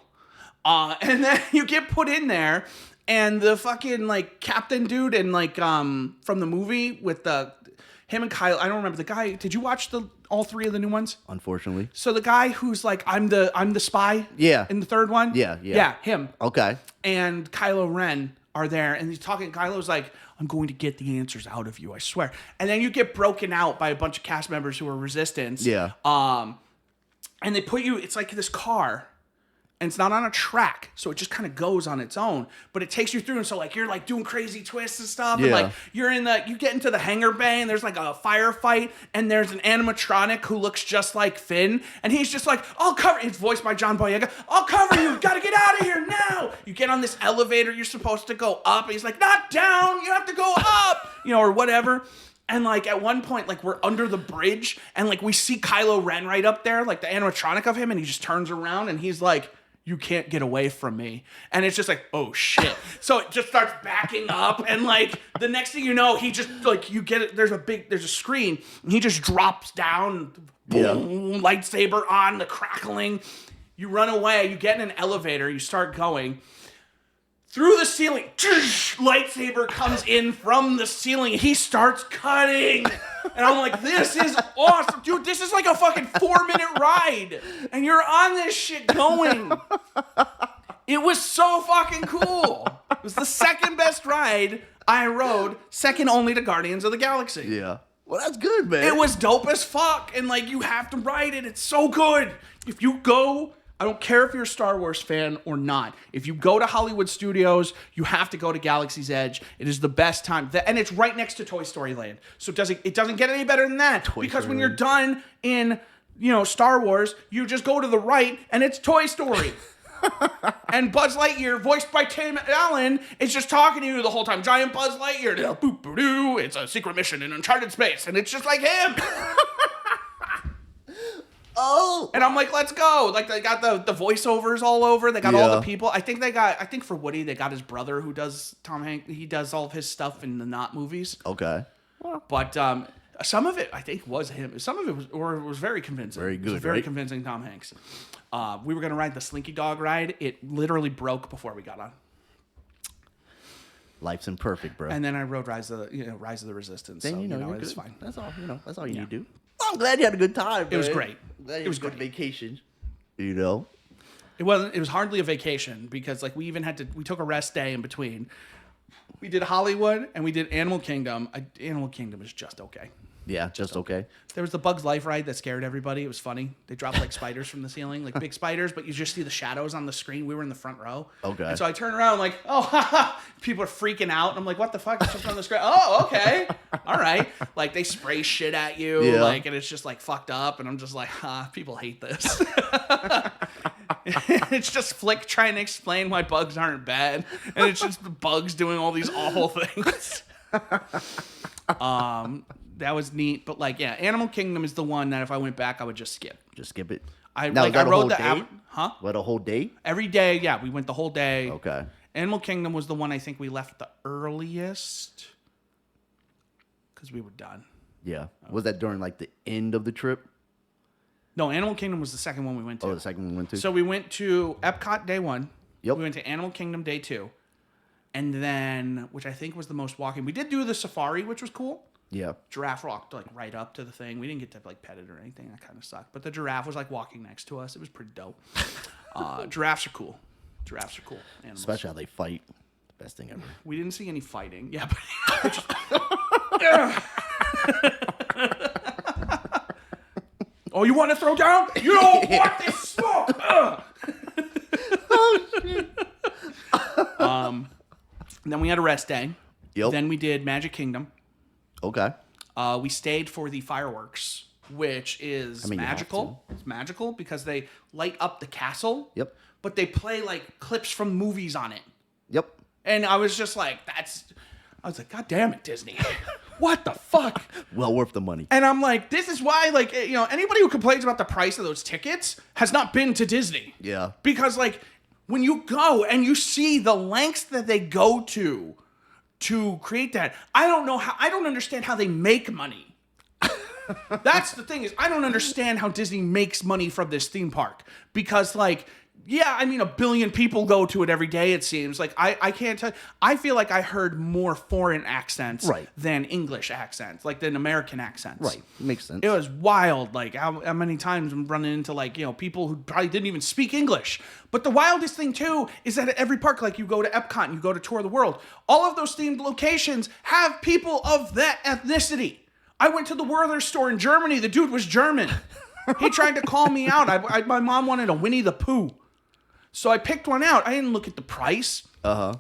And then you get put in there. And the fucking like captain dude and like from the movie with him and Kyle. I don't remember the guy. Did you watch all three of the new ones? Unfortunately. So the guy who's like I'm the spy. Yeah. In the third one. Yeah, him. Okay. And Kylo Ren are there, and he's talking. Kylo's like, "I'm going to get the answers out of you, I swear." And then you get broken out by a bunch of cast members who are resistance. Yeah. And they put you. It's like this car. And it's not on a track, so it just kind of goes on its own. But it takes you through, and so like you're like doing crazy twists and stuff, and like you get into the hangar bay, and there's like a firefight, and there's an animatronic who looks just like Finn, and he's just like, "I'll cover." It's voiced by John Boyega. "I'll cover you. Gotta get out of here now." You get on this elevator, you're supposed to go up, and he's like, "Not down. You have to go up," or whatever. And, like, at one point, like, we're under the bridge, and, like, we see Kylo Ren right up there, like, the animatronic of him, and he just turns around, and he's like, "You can't get away from me." And it's just like, oh, shit. So it just starts backing up, and, like, the next thing you know, he just, like, you get it, there's a screen, and he just drops down, boom, lightsaber on, the crackling. You run away, you get in an elevator, you start going. Through the ceiling, lightsaber comes in from the ceiling. He starts cutting. And I'm like, this is awesome. Dude, this is like a fucking 4-minute ride. And you're on this shit going. It was so fucking cool. It was the second best ride I rode, second only to Guardians of the Galaxy. Yeah. Well, that's good, man. It was dope as fuck. And like, you have to ride it. It's so good. If you go... I don't care if you're a Star Wars fan or not. If you go to Hollywood Studios, you have to go to Galaxy's Edge. It is the best time. And it's right next to Toy Story Land. So it doesn't get any better than that. Because when you're done in, Star Wars, you just go to the right and it's Toy Story. And Buzz Lightyear, voiced by Tim Allen, is just talking to you the whole time. Giant Buzz Lightyear. Boop, boop, doo. It's a secret mission in uncharted space. And it's just like him. Oh, and I'm like, let's go. Like, they got the voiceovers all over. They got all the people. I think for Woody, they got his brother who does Tom Hanks. He does all of his stuff in the not movies. Okay. But some of it, I think, was him. Some of it was very convincing. Very good, It was very right? convincing Tom Hanks. We were going to ride the Slinky Dog ride. It literally broke before we got on. Life's imperfect, bro. And then I rode Rise of the Resistance. Then so, you're it's good. fine. That's all. That's all you need to do. Well, I'm glad you had a good time. Man. It was great. Glad It was a good great. vacation. It was hardly a vacation because like we even we took a rest day in between. We did Hollywood and we did Animal Kingdom. Animal Kingdom is just okay. Yeah, just okay. There was the Bugs Life ride that scared everybody. It was funny. They dropped like spiders from the ceiling, like big spiders, but you just see the shadows on the screen. We were in the front row. Okay. And so I turn around like, oh, ha, ha. People are freaking out. And I'm like, what the fuck? It's just on the screen. Oh, okay. All right. Like they spray shit at you. Yeah. Like, and it's just like fucked up. And I'm just like, people hate this. It's just Flick trying to explain why bugs aren't bad. And it's just the bugs doing all these awful things. That was neat, but like, yeah, Animal Kingdom is the one that if I went back, I would just skip. Just skip it. I now, I rode the day? huh? What, a whole day? Every day, yeah, we went the whole day. Okay. Animal Kingdom was the one I think we left the earliest because we were done. Yeah. Was that during like the end of the trip? No, Animal Kingdom was the second one we went to. Oh, the second one we went to. So we went to Epcot day 1. Yep. We went to Animal Kingdom day 2, and then which I think was the most walking. We did do the safari, which was cool. Yeah. Giraffe walked like right up to the thing. We didn't get to like pet it or anything. That kind of sucked. But the giraffe was like walking next to us. It was pretty dope. Giraffes are cool. Giraffes are cool animals. Especially how they fight. Best thing ever. We didn't see any fighting. Yeah. But oh, you want to throw down? You don't want this smoke. Oh shit. Then we had a rest day. Yep. Then we did Magic Kingdom. Okay. We stayed for the fireworks, which is magical. It's magical because they light up the castle. Yep. But they play like clips from movies on it. Yep. And I was just like, I was like, God damn it, Disney. What the fuck? Well worth the money. And I'm like, this is why, like, anybody who complains about the price of those tickets has not been to Disney. Yeah. Because, like, when you go and you see the lengths that they go to create that, I don't understand how they make money. That's the thing is, I don't understand how Disney makes money from this theme park. Because, like, Yeah, I mean, a billion people go to it every day, it seems. Like, I can't tell. I feel like I heard more foreign accents Right. than English accents, like than American accents. Right. Makes sense. It was wild, like, how many times I'm running into, like, you know, people who probably didn't even speak English. But the wildest thing, too, is that at every park, like, you go to Epcot and you go to Tour of the World, all of those themed locations have people of that ethnicity. I went to the Werther store in Germany. The dude was German. He tried to call me out. My mom wanted a Winnie the Pooh. So I picked one out. I didn't look at the price. Uh-huh.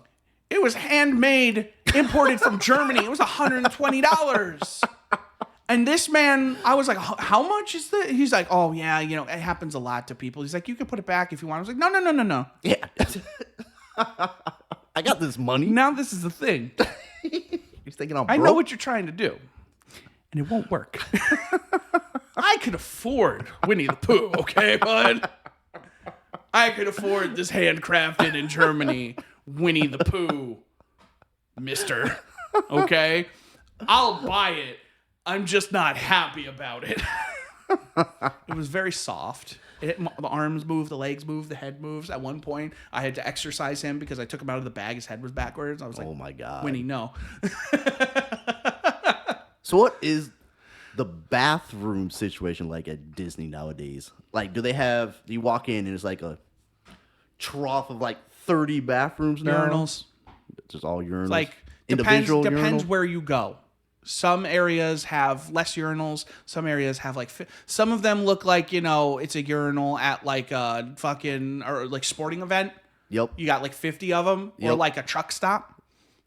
It was handmade, imported from Germany. It was $120. And this man, I was like, how much is that? He's like, oh, yeah, you know, it happens a lot to people. He's like, you can put it back if you want. I was like, no. Yeah. I got this money. Now this is the thing. You're thinking I'm broke? I know what you're trying to do. And it won't work. I could afford Winnie the Pooh, okay, bud? I could afford this handcrafted in Germany Winnie the Pooh, mister. Okay? I'll buy it. I'm just not happy about it. It was very soft. The arms move, the legs move, the head moves. At one point, I had to exercise him because I took him out of the bag. His head was backwards. I was like, oh my God. Winnie, no. So what is the bathroom situation like at Disney nowadays? Like, do you walk in and it's like a trough of like 30 bathrooms now? Urinals. Just all urinals? Like, depends where you go. Some areas have less urinals. Some areas have like, some of them look like, you know, it's a urinal at like a fucking, or like sporting event. Yep. You got like 50 of them, or Yep. like a truck stop.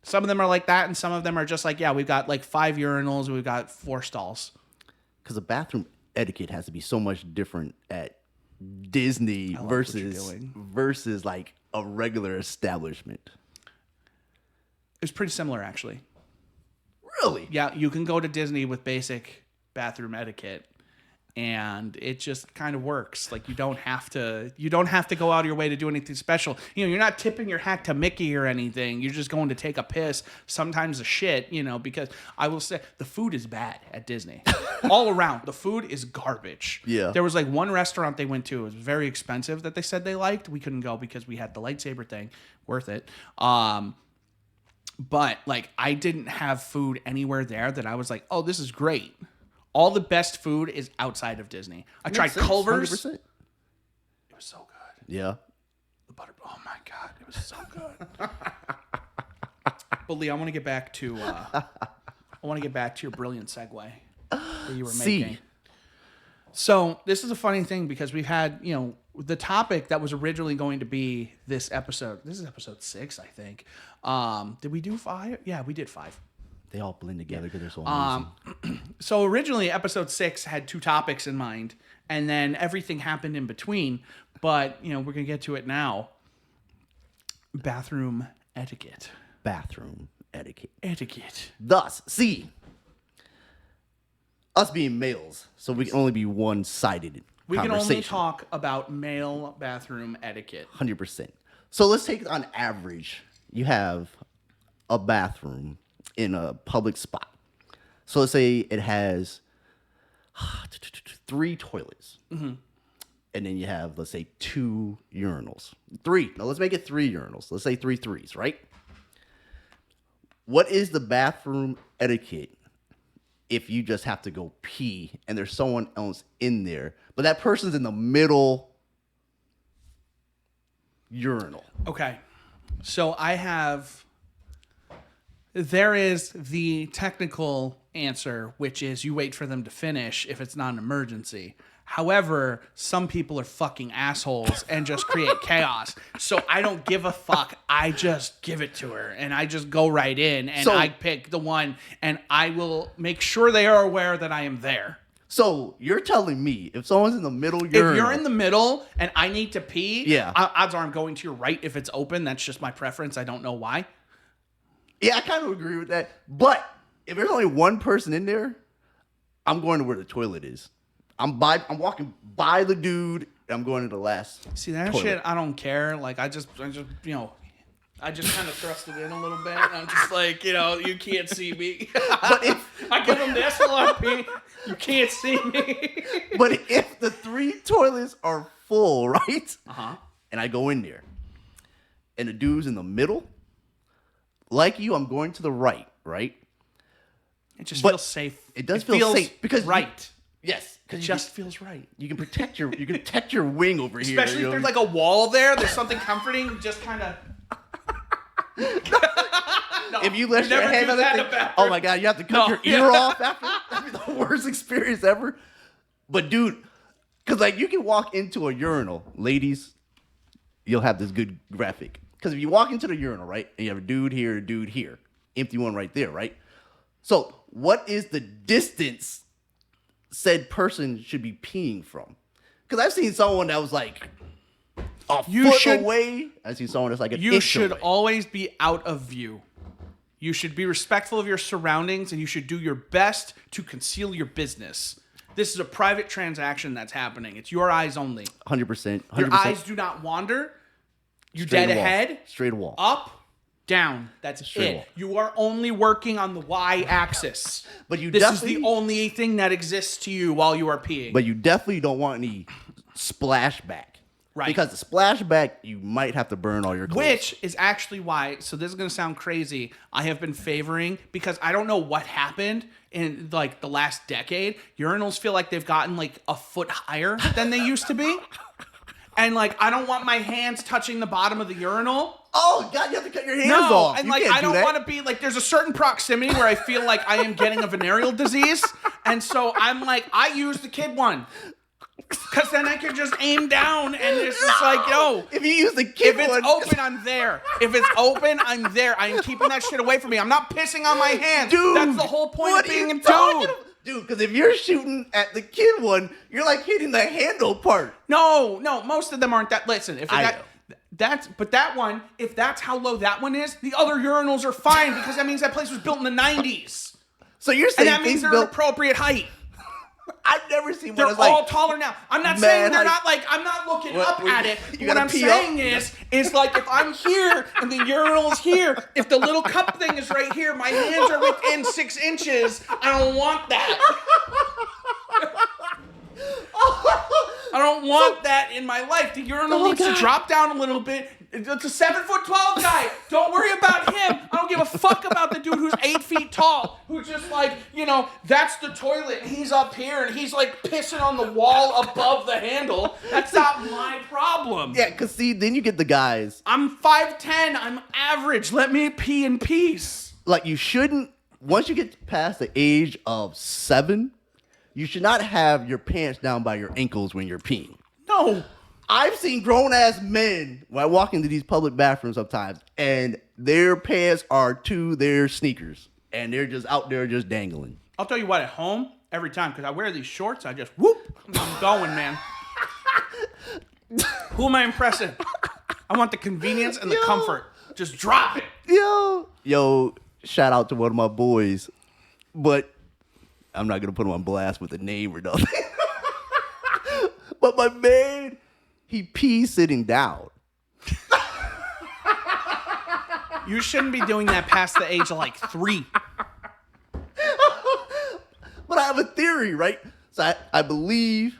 Some of them are like that, and some of them are just like, yeah, we've got like 5 urinals, we've got 4 stalls. Because the bathroom etiquette has to be so much different at Disney versus like a regular establishment. It's pretty similar, actually. Really? Yeah, you can go to Disney with basic bathroom etiquette, and it just kind of works. Like, you don't have to go out of your way to do anything special. You know, you're not tipping your hat to Mickey or anything. You're just going to take a piss, sometimes a shit, you know, because I will say the food is bad at Disney. All around. The food is garbage. Yeah. There was like one restaurant they went to. It was very expensive that they said they liked. We couldn't go because we had the lightsaber thing. Worth it. But like, I didn't have food anywhere there that I was like, oh, this is great. All the best food is outside of Disney. I tried Culver's. 100%. It was so good. Yeah. The butter. Oh my God, it was so good. But Lee, I want to get back to your brilliant segue that you were making. So this is a funny thing because we've had, you know, the topic that was originally going to be this episode. This is episode 6, I think. Did we do 5? Yeah, we did 5. They all blend together because they're so amazing. So originally, episode 6 had 2 topics in mind, and then everything happened in between. But, you know, we're going to get to it now. Bathroom etiquette. Bathroom etiquette. Etiquette. Thus, us being males, so we can only be one-sided. We can only talk about male bathroom etiquette. 100%. So let's take on average. You have a bathroom in a public spot. So let's say it has 3 toilets. Mm-hmm. And then you have, let's say, 2 urinals. 3. No, let's make it 3 urinals. Let's say 3 threes, right? What is the bathroom etiquette if you just have to go pee and there's someone else in there, but that person's in the middle urinal? Okay. So there is the technical answer, which is you wait for them to finish if it's not an emergency. However, some people are fucking assholes and just create chaos. So I don't give a fuck. I just give it to her and I just go right in and I pick the one and I will make sure they are aware that I am there. So you're telling me if someone's in the middle urinal... If you're in the middle and I need to pee, yeah, odds are I'm going to your right if it's open. That's just my preference. I don't know why. Yeah, I kind of agree with that. But if there's only one person in there, I'm going to where the toilet is. I'm walking by the dude, and I'm going to the last See, that toilet. Shit, I don't care. Like, I just, you know, I just kind of thrust it in a little bit. And I'm just like, you know, you can't see me. But I give them this while I'm peeing. You can't see me. But if the 3 toilets are full, right? Uh-huh. and I go in there, and the dude's in the middle. Like you, I'm going to the right, right? It just But feels safe. It does It feel feels safe because right. Yes, It because just feels right. you can protect your wing over here. Especially if there's like a wall there. There's something comforting. You just kind of. if you let your never hand do on the that in thing, a bathroom. oh my god, you have to cut your ear off after. That'd be the worst experience ever. But dude, because like you can walk into a urinal, ladies, you'll have this good graphic. Because if you walk into the urinal, right, and you have a dude here, empty one right there, right. So what is the distance said person should be peeing from? Because I've seen someone that was like a foot away. I've seen someone that's like an You inch should away. always be out of view. You should be respectful of your surroundings, and you should do your best to conceal your business. This is a private transaction that's happening. It's your eyes only. 100%. Your eyes do not wander. You Straight dead wall. ahead. Straight wall. Up, down. That's Straight it. wall. You are only working on the y-axis. But you this is definitely- the only thing that exists to you while you are peeing. But you definitely don't want any splashback. Right. Because the splashback, you might have to burn all your clothes. Which is actually why, so this is going to sound crazy, I have been favoring, because I don't know what happened in like the last decade. Urinals feel like they've gotten like a foot higher than they used to be. And like, I don't want my hands touching the bottom of the urinal. Oh, God, you have to cut your hands No, off. and You like, can't I do don't that. want to be like, there's a certain proximity where I feel like I am getting a venereal disease. And so I'm like, I use the kid one. Because then I can just aim down and it's just like, yo. If you use the kid If it's one, open, I'm there. If it's open, I'm there. I am keeping that shit away from me. I'm not pissing on my hands. dude, That's the whole point what of are being you a talking dude. about? Dude, because if you're shooting at the kid one, you're like hitting the handle part. No, most of them aren't that. Listen, if I but that one, if that's how low that one is, the other urinals are fine because that means that place was built in the 90s. So you're And saying that means things they're built... an appropriate height. I've never seen one They're that's like... all taller now. I'm not mad saying they're height. not like, I'm not looking What, up at it. you What gotta I'm pee saying up? is like if I'm here and the urinal's here, if the little cup thing is right here, my hands are within 6 inches. I don't want that. I don't want that in my life. The urinal needs to drop down a little bit. It's a 7'12" guy. Don't worry about him. I don't give a fuck about the dude who's 8 feet tall, who's just like, you know, that's the toilet. And he's up here and he's like pissing on the wall above the handle. That's not my problem. Yeah, because see, then you get the guys... I'm 5'10". I'm average. Let me pee in peace. Like, you shouldn't... Once you get past the age of 7, you should not have your pants down by your ankles when you're peeing. No. I've seen grown-ass men when I walk into these public bathrooms sometimes, and their pants are to their sneakers, and they're just out there just dangling. I'll tell you what, at home, every time, because I wear these shorts, I just whoop, I'm going, man. Who am I impressing? I want the convenience and the comfort. Just drop it. Yo, shout out to one of my boys, but I'm not gonna put him on blast with a name or nothing. But my man, he pees sitting down. You shouldn't be doing that past the age of like 3. But I have a theory, right? So I believe,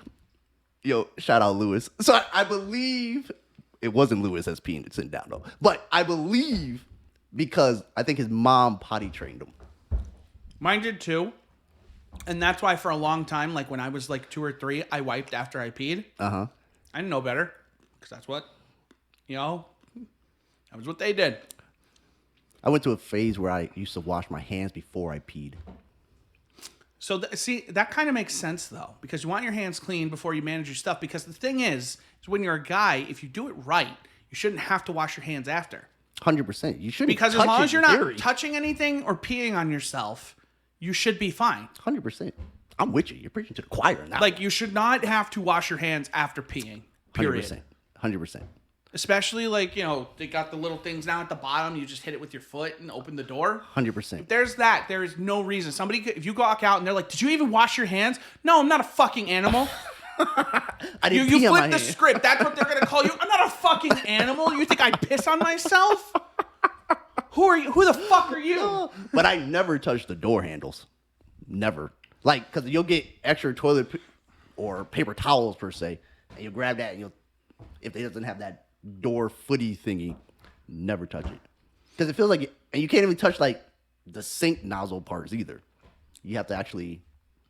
shout out Lewis. So I believe it wasn't Lewis that's peeing sitting down though. But I believe because I think his mom potty trained him. Mine did too. And that's why for a long time, like when I was like 2 or 3, I wiped after I peed. Uh-huh. I didn't know better. Because that's what, that was what they did. I went to a phase where I used to wash my hands before I peed. So, see, that kind of makes sense, though, because you want your hands clean before you manage your stuff. Because the thing is when you're a guy, if you do it right, you shouldn't have to wash your hands after. 100%. You shouldn't. Because as touch long it as you're in not theory. touching anything or peeing on yourself, you should be fine. 100%. I'm with you. You're preaching to the choir now. Like, you should not have to wash your hands after peeing, period. 100%. 100%. Especially, like, they got the little things down at the bottom. You just hit it with your foot and open the door. 100%. There's that. There is no reason. If you walk out and they're like, did you even wash your hands? No, I'm not a fucking animal. I didn't You pee on my flip the hand. script. That's what they're going to call you. I'm not a fucking animal. You think I piss on myself? Who are you? Who the fuck are you? But I never touch the door handles. Never. Like, because you'll get extra toilet or paper towels, per se, and you'll grab that, and if it doesn't have that door footy thingy, never touch it. Because it feels like it, and you can't even touch like the sink nozzle parts either. You have to actually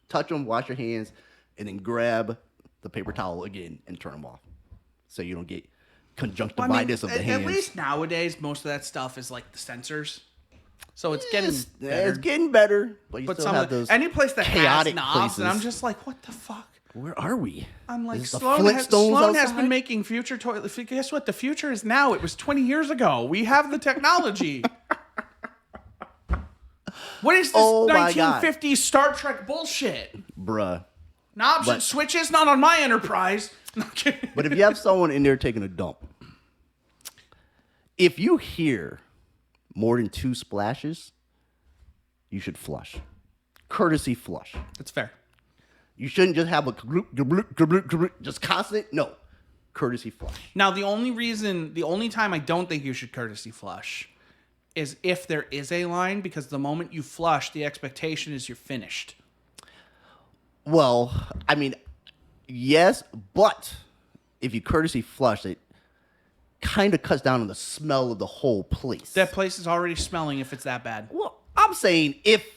touch them, wash your hands, and then grab the paper towel again and turn them off. So you don't get conjunctivitis of the hands. At least nowadays, most of that stuff is like the sensors. So it's getting better. It's getting better, but you still have those any place that has chaotic knobs, places. and I'm just like, what the fuck? Where are we? I'm like, Is this the Sloan Flintstones has outside? been making future toilets. Guess what? The future is now. It was 20 years ago. We have the technology. What is this 1950s Star Trek bullshit? Bruh. Knobs and switches? Not on my Enterprise. No, I'm kidding. But if you have someone in there taking a dump, if you hear more than 2 splashes, you should flush. Courtesy flush. That's fair. You shouldn't just have a just constant. No. Courtesy flush. Now, the only time I don't think you should courtesy flush is if there is a line, because the moment you flush, the expectation is you're finished. Well, I mean, yes, but if you courtesy flush, it kind of cuts down on the smell of the whole place. That place is already smelling if it's that bad. Well, I'm saying if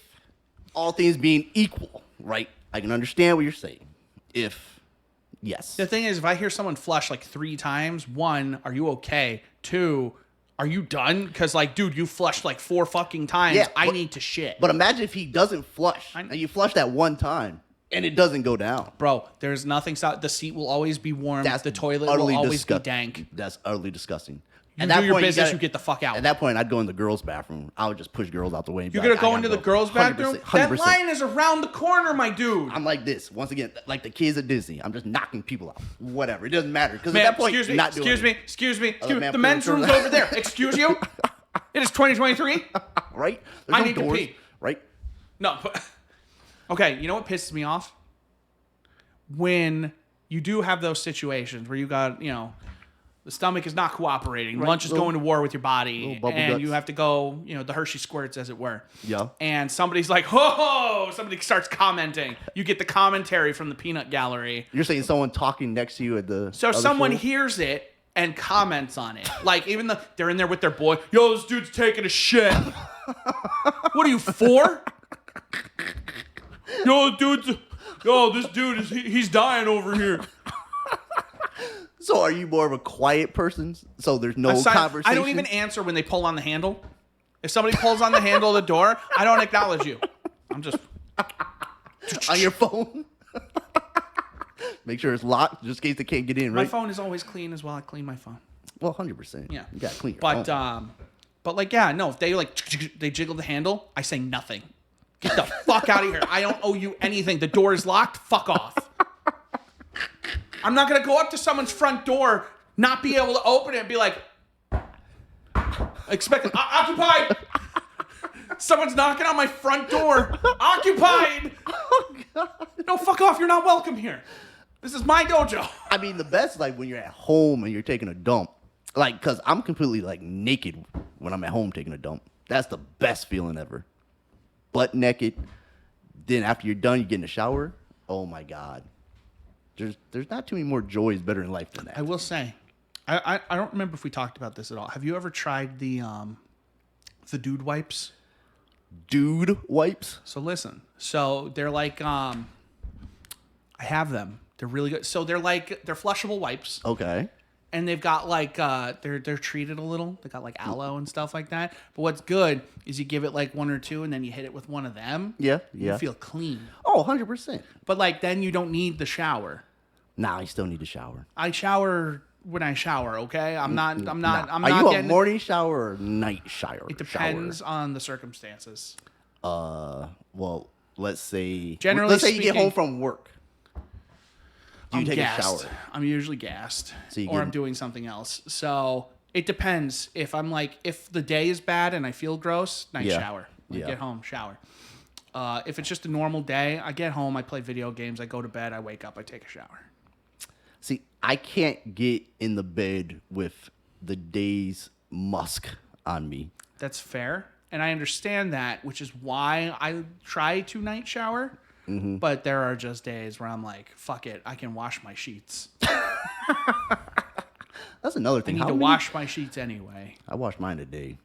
all things being equal, right? I can understand what you're saying. If, yes. The thing is, if I hear someone flush like 3 times, 1, are you okay? 2, are you done? Because, like, dude, you flushed like 4 fucking times. Yeah, I need to shit. But imagine if he doesn't flush and you flush that one time and it doesn't go down. Bro, there's nothing. The seat will always be warm. That's the toilet will always be dank. That's utterly disgusting. You do your business, you get the fuck out. At that point, I'd go in the girls' bathroom. I would just push girls out the way. You're going to go into the girls' bathroom? 100%. That line is around the corner, my dude. I'm like this. Once again, like the kids at Disney. I'm just knocking people out. Whatever. It doesn't matter. Because at that point, you're not doing it. Excuse me. The men's room's over there. Excuse you? It is 2023. Right? I need to pee. Right? No, but... Okay, you know what pisses me off? When you do have those situations where you got, the stomach is not cooperating. Right. Lunch is going to war with your body. bubble And guts. you have to go, the Hershey squirts, as it were. Yeah. And somebody's like, ho! Somebody starts commenting. You get the commentary from the peanut gallery. You're saying someone talking next to you at the. So other someone floor? hears it and comments on it. Like, even they're in there with their boy. Yo, this dude's taking a shit. What are you, 4? This dude he's dying over here. So are you more of a quiet person? So there's no conversation? I don't even answer when they pull on the handle. If somebody pulls on the handle of the door, I don't acknowledge you. I'm just... On your phone? Make sure it's locked just in case they can't get in, right? My phone is always clean as well. I clean my phone. Well, 100%. Yeah. You got to clean your phone. But like, yeah, no, if they jiggle the handle, I say nothing. Get the fuck out of here. I don't owe you anything. The door is locked. Fuck off. I'm not going to go up to someone's front door, not be able to open it, and be like, expecting, occupied. Someone's knocking on my front door. Occupied. Oh, God. No, fuck off. You're not welcome here. This is my dojo. I mean, the best, like, when you're at home and you're taking a dump. Like, because I'm completely, like, naked when I'm at home taking a dump. That's the best feeling ever. Butt naked. Then after you're done, you get in the shower. Oh, my God. There's not too many more joys better in life than that. I will say, I don't remember if we talked about this at all. Have you ever tried the dude wipes? Dude wipes? So listen. So they're like I have them. They're really good. So they're flushable wipes. Okay. And they've got like they're treated a little. They got like aloe and stuff like that. But what's good is you give it like 1 or 2 and then you hit it with one of them. Yeah. You feel clean. Oh, 100%. But like then you don't need the shower. Nah, you still need to shower. I shower when I shower, okay? I'm not Are you a morning shower or night shower? It depends on the circumstances. Well, let's say Generally you get home from work. Do you take gassed. a shower? I'm usually gassed, So or I'm doing something else. So it depends. If the day is bad and I feel gross, night shower. I get home, shower. If it's just a normal day, I get home, I play video games, I go to bed, I wake up, I take a shower. See, I can't get in the bed with the day's musk on me. That's fair, and I understand that, which is why I try to night shower. Mm-hmm. But there are just days where I'm like, fuck it, I can wash my sheets. That's another I thing. need How to many- wash my sheets anyway. I washed mine today.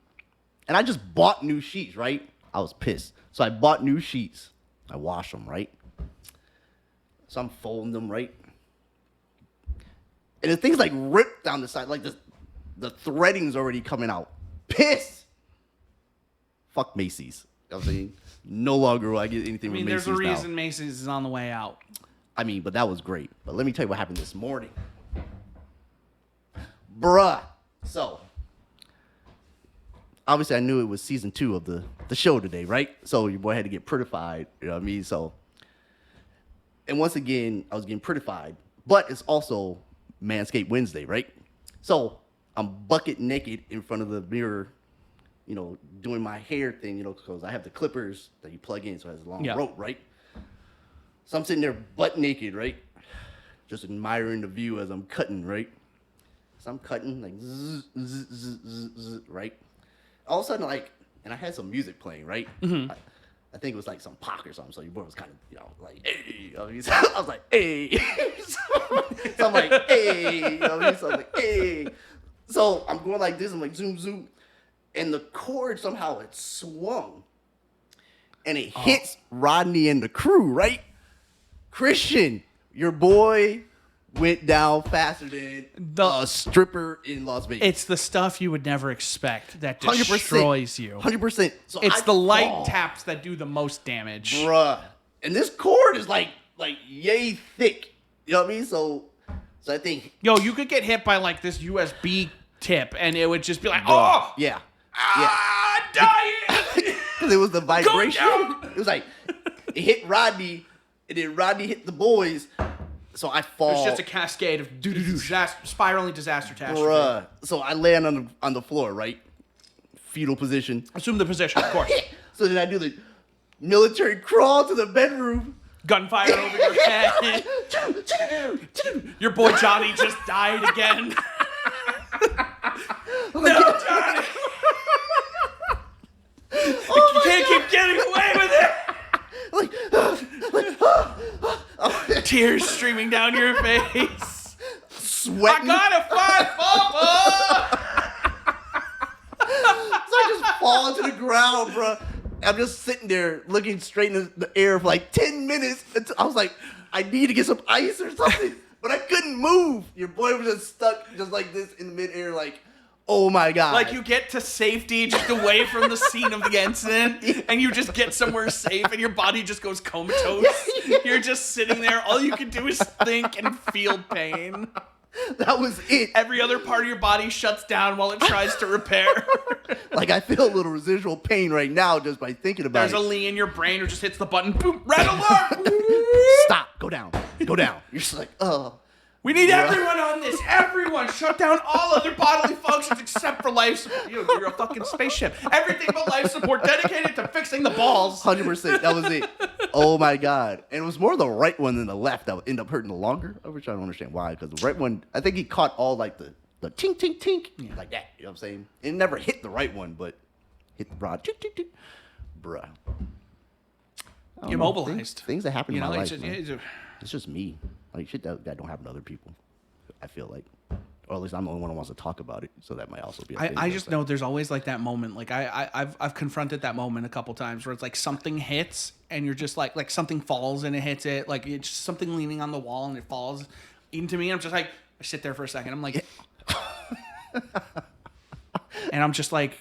And I just bought new sheets, right? I was pissed. So I bought new sheets. I washed them, right? So I'm folding them, right? And the thing's like ripped down the side. Like the threading's already coming out. Pissed. Fuck Macy's. You know what I'm saying? No longer will I get anything I mean, from Macy's there's a now. reason Macy's is on the way out. I mean, but that was great. But let me tell you what happened this morning. Bruh. So, obviously I knew it was season 2 of the show today, right? So your boy had to get prettified, you know what I mean? So, and once again, I was getting prettified, but it's also Manscaped Wednesday, right? So I'm bucket naked in front of the mirror, you know, doing my hair thing, you know, because I have the clippers that you plug in, so it has a long rope, right? So I'm sitting there butt naked, right? Just admiring the view as I'm cutting, right? So I'm cutting, like, zzz, zzz, zzz, zzz, zzz, right? All of a sudden, like, and I had some music playing, right? I think it was like some Pac or something, so your boy was kind of, you know, like, hey. You know what I mean? So I was like, hey. So I'm like, hey. You know what I mean? So I'm like, hey. So I'm going like this, I'm like, zoom, zoom. And the cord somehow it swung. And it hits Rodney and the crew, right? Christian, your boy went down faster than a stripper in Las Vegas. It's the stuff you would never expect that 100%. destroys you. 100%. So It's I the light fall. taps that do the most damage. Bruh. And this cord is like yay thick. You know what I mean? So I think. Yo, you could get hit by like this USB tip and it would just be like, Bruh. oh! Yeah. Dying! Because it was the vibration. down. It was like, it hit Rodney, and then Rodney hit the boys. So I fall. It's just a cascade of spiraling disaster catastrophe. Bruh. So I land on the floor, right? Fetal position. Assume the position, of course. So then I do the military crawl to the bedroom. Gunfire over your head. Your boy Johnny just died again. No, Johnny! You can't keep getting away with it! Tears streaming down your face. Sweating. I got a 5-4! So I just fall to the ground, bro. I'm just sitting there looking straight in the air for like 10 minutes. Until I was like, I need to get some ice or something. But I couldn't move. Your boy was just stuck just like this in midair, like, oh my God. Like you get to safety just away from the scene of the incident and you just get somewhere safe and your body just goes comatose. You're just sitting there. All you can do is think and feel pain. That was it. Every other part of your body shuts down while it tries to repair. Like I feel a little residual pain right now just by thinking about There's it. a Lee in your brain who just hits the button. Boom, red alert! Stop. Go down. Go down. You're just like, oh. We need everyone on this. Everyone. Shut down all other bodily functions except for life support. You're a fucking spaceship. Everything but life support dedicated to fixing the balls. 100%. That was it. Oh my God. And it was more the right one than the left that would end up hurting the longer. Which I don't understand why. Because the right one, I think he caught all like the tink, tink, tink. Like that. You know what I'm saying? It never hit the right one, but hit the rod. Tink, tink, tink. Bruh. I don't know. Immobilized. Things that happen in my life. it's Man. It's just me. Like shit that don't happen to other people. I feel like, or at least I'm the only one who wants to talk about it. So that might also be. I just know there's always like that moment. Like I've confronted that moment a couple times where it's like something hits and you're just like something falls and it hits it. Like it's just something leaning on the wall and it falls into me. And I'm just like I sit there for a second. I'm like, and I'm just like.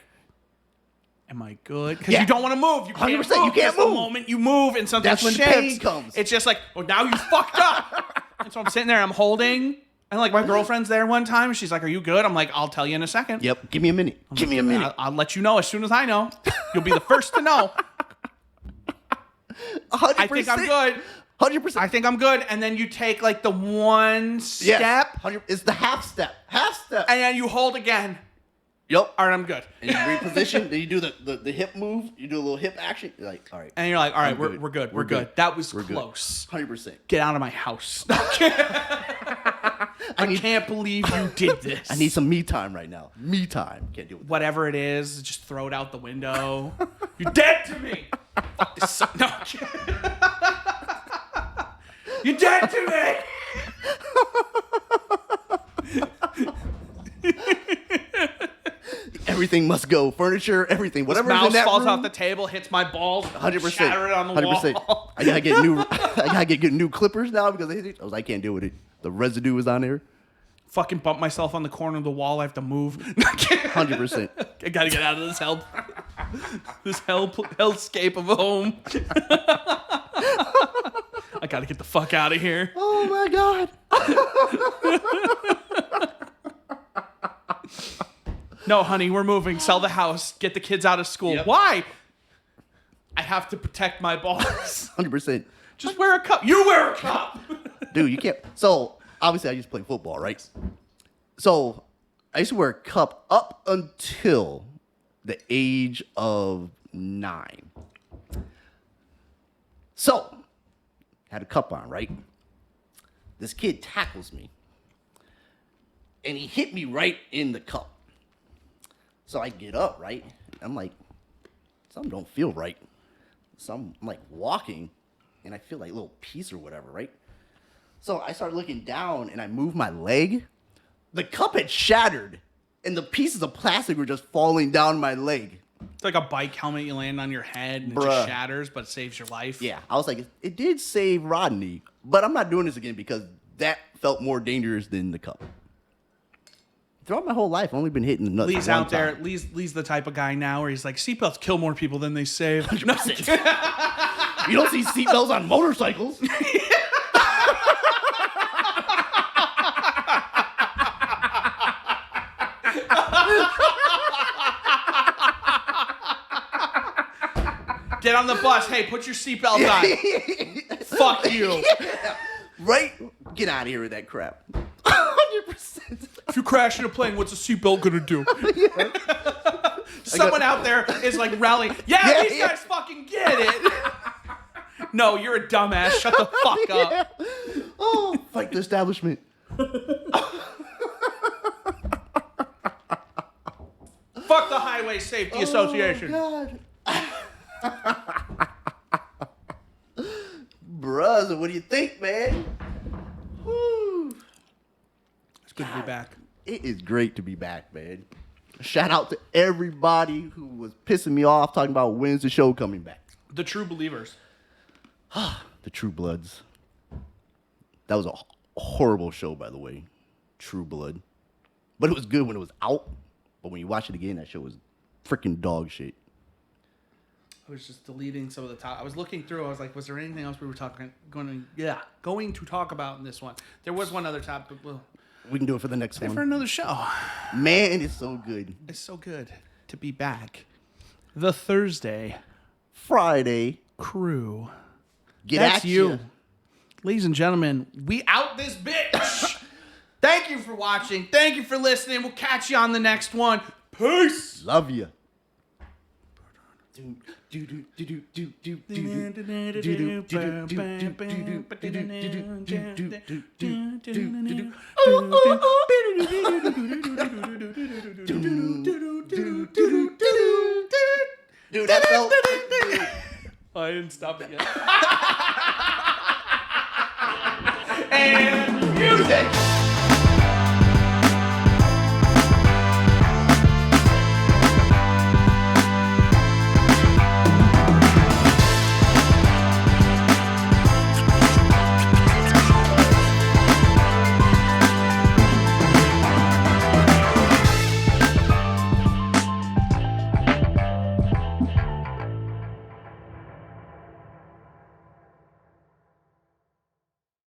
Am I good? Because you don't want to move. You can't 100%, move. you can't The move. moment you move and something That's when the shifts, pain comes. It's just like, oh, now you fucked up. And so I'm sitting there, I'm holding, and like my girlfriend's there one time. She's like, "Are you good?" I'm like, "I'll tell you in a second." Yep. Give me a minute. Give me a minute. I'll let you know as soon as I know. You'll be the first to know. 100%. I think I'm good. 100%. I think I'm good. And then you take like the one step, Yes. It's the half step. Half step. and then you hold again. Yep. All right, I'm good. And you reposition. Then you do the hip move. You do a little hip action. You're like, all right. And you're like, all right, I'm we're good. good. We're We're good. good. That was We're good. close. 100%. Get out of my house. I can't believe you did this. I need some me time right now. Me time. Can't deal with that. Whatever it is, just throw it out the window. You're dead to me. Fuck this son. No. You're dead to me. Everything must go. Furniture, everything. Whatever's Mouse in that falls room. off the table, hits my balls, 100%. shatter it on the 100%. wall. I gotta get new. I gotta get new clippers now because I was like, I can't deal with it. The residue is on there. Fucking bump myself on the corner of the wall. I have to move. 100%. I gotta get out of this this hellscape of a home. I gotta get the fuck out of here. Oh my god. No, honey, we're moving. Sell the house. Get the kids out of school. Yep. Why? I have to protect my balls. 100%. Just wear a cup. You wear a cup. Dude, you can't. So obviously, I used to play football, right? So I used to wear a cup up until the age of 9. So had a cup on, right? This kid tackles me, and he hit me right in the cup. So I get up, right? I'm like, something don't feel right. So I'm like walking, and I feel like a little piece or whatever, right? So I started looking down, and I moved my leg. The cup had shattered, and the pieces of plastic were just falling down my leg. It's like a bike helmet you land on your head and it Bruh. just shatters, but it saves your life. Yeah, I was like, it did save Rodney, but I'm not doing this again because that felt more dangerous than the cup. Throughout my whole life, I've only been hitting the nuts. Lee's one out there. time. Lee's the type of guy now where he's like, seatbelts kill more people than they save. 100%. You don't see seatbelts on motorcycles. Get on the bus. Hey, put your seatbelt on. Fuck you. Yeah. Right? Get out of here with that crap. 100%. If you crash in a plane, what's a seatbelt gonna do? Yeah. Someone out there is like rallying. Yeah, these guys fucking get it. No, you're a dumbass. Shut the fuck up. Yeah. Oh, fight the establishment. Fuck the Highway Safety Association. Oh, God. Bruh, so what do you think, man? Woo. It's good to be back. It is great to be back, man. Shout out to everybody who was pissing me off talking about when's the show coming back. The true believers. The True Bloods. That was a horrible show, by the way. True Blood. But it was good when it was out. But when you watch it again, that show was freaking dog shit. I was just deleting some of the top. I was looking through. I was like, was there anything else we were going to talk about in this one? There was one other topic. Well, We can do it for the next for one. another show. Man, it's so good. It's so good to be back. The Thursday Friday. crew. Get That's at you. ya. Ladies and gentlemen, we out this bitch. Thank you for watching. Thank you for listening. We'll catch you on the next one. Peace. Love you. Dude, that felt. Oh, I didn't stop it yet. And music.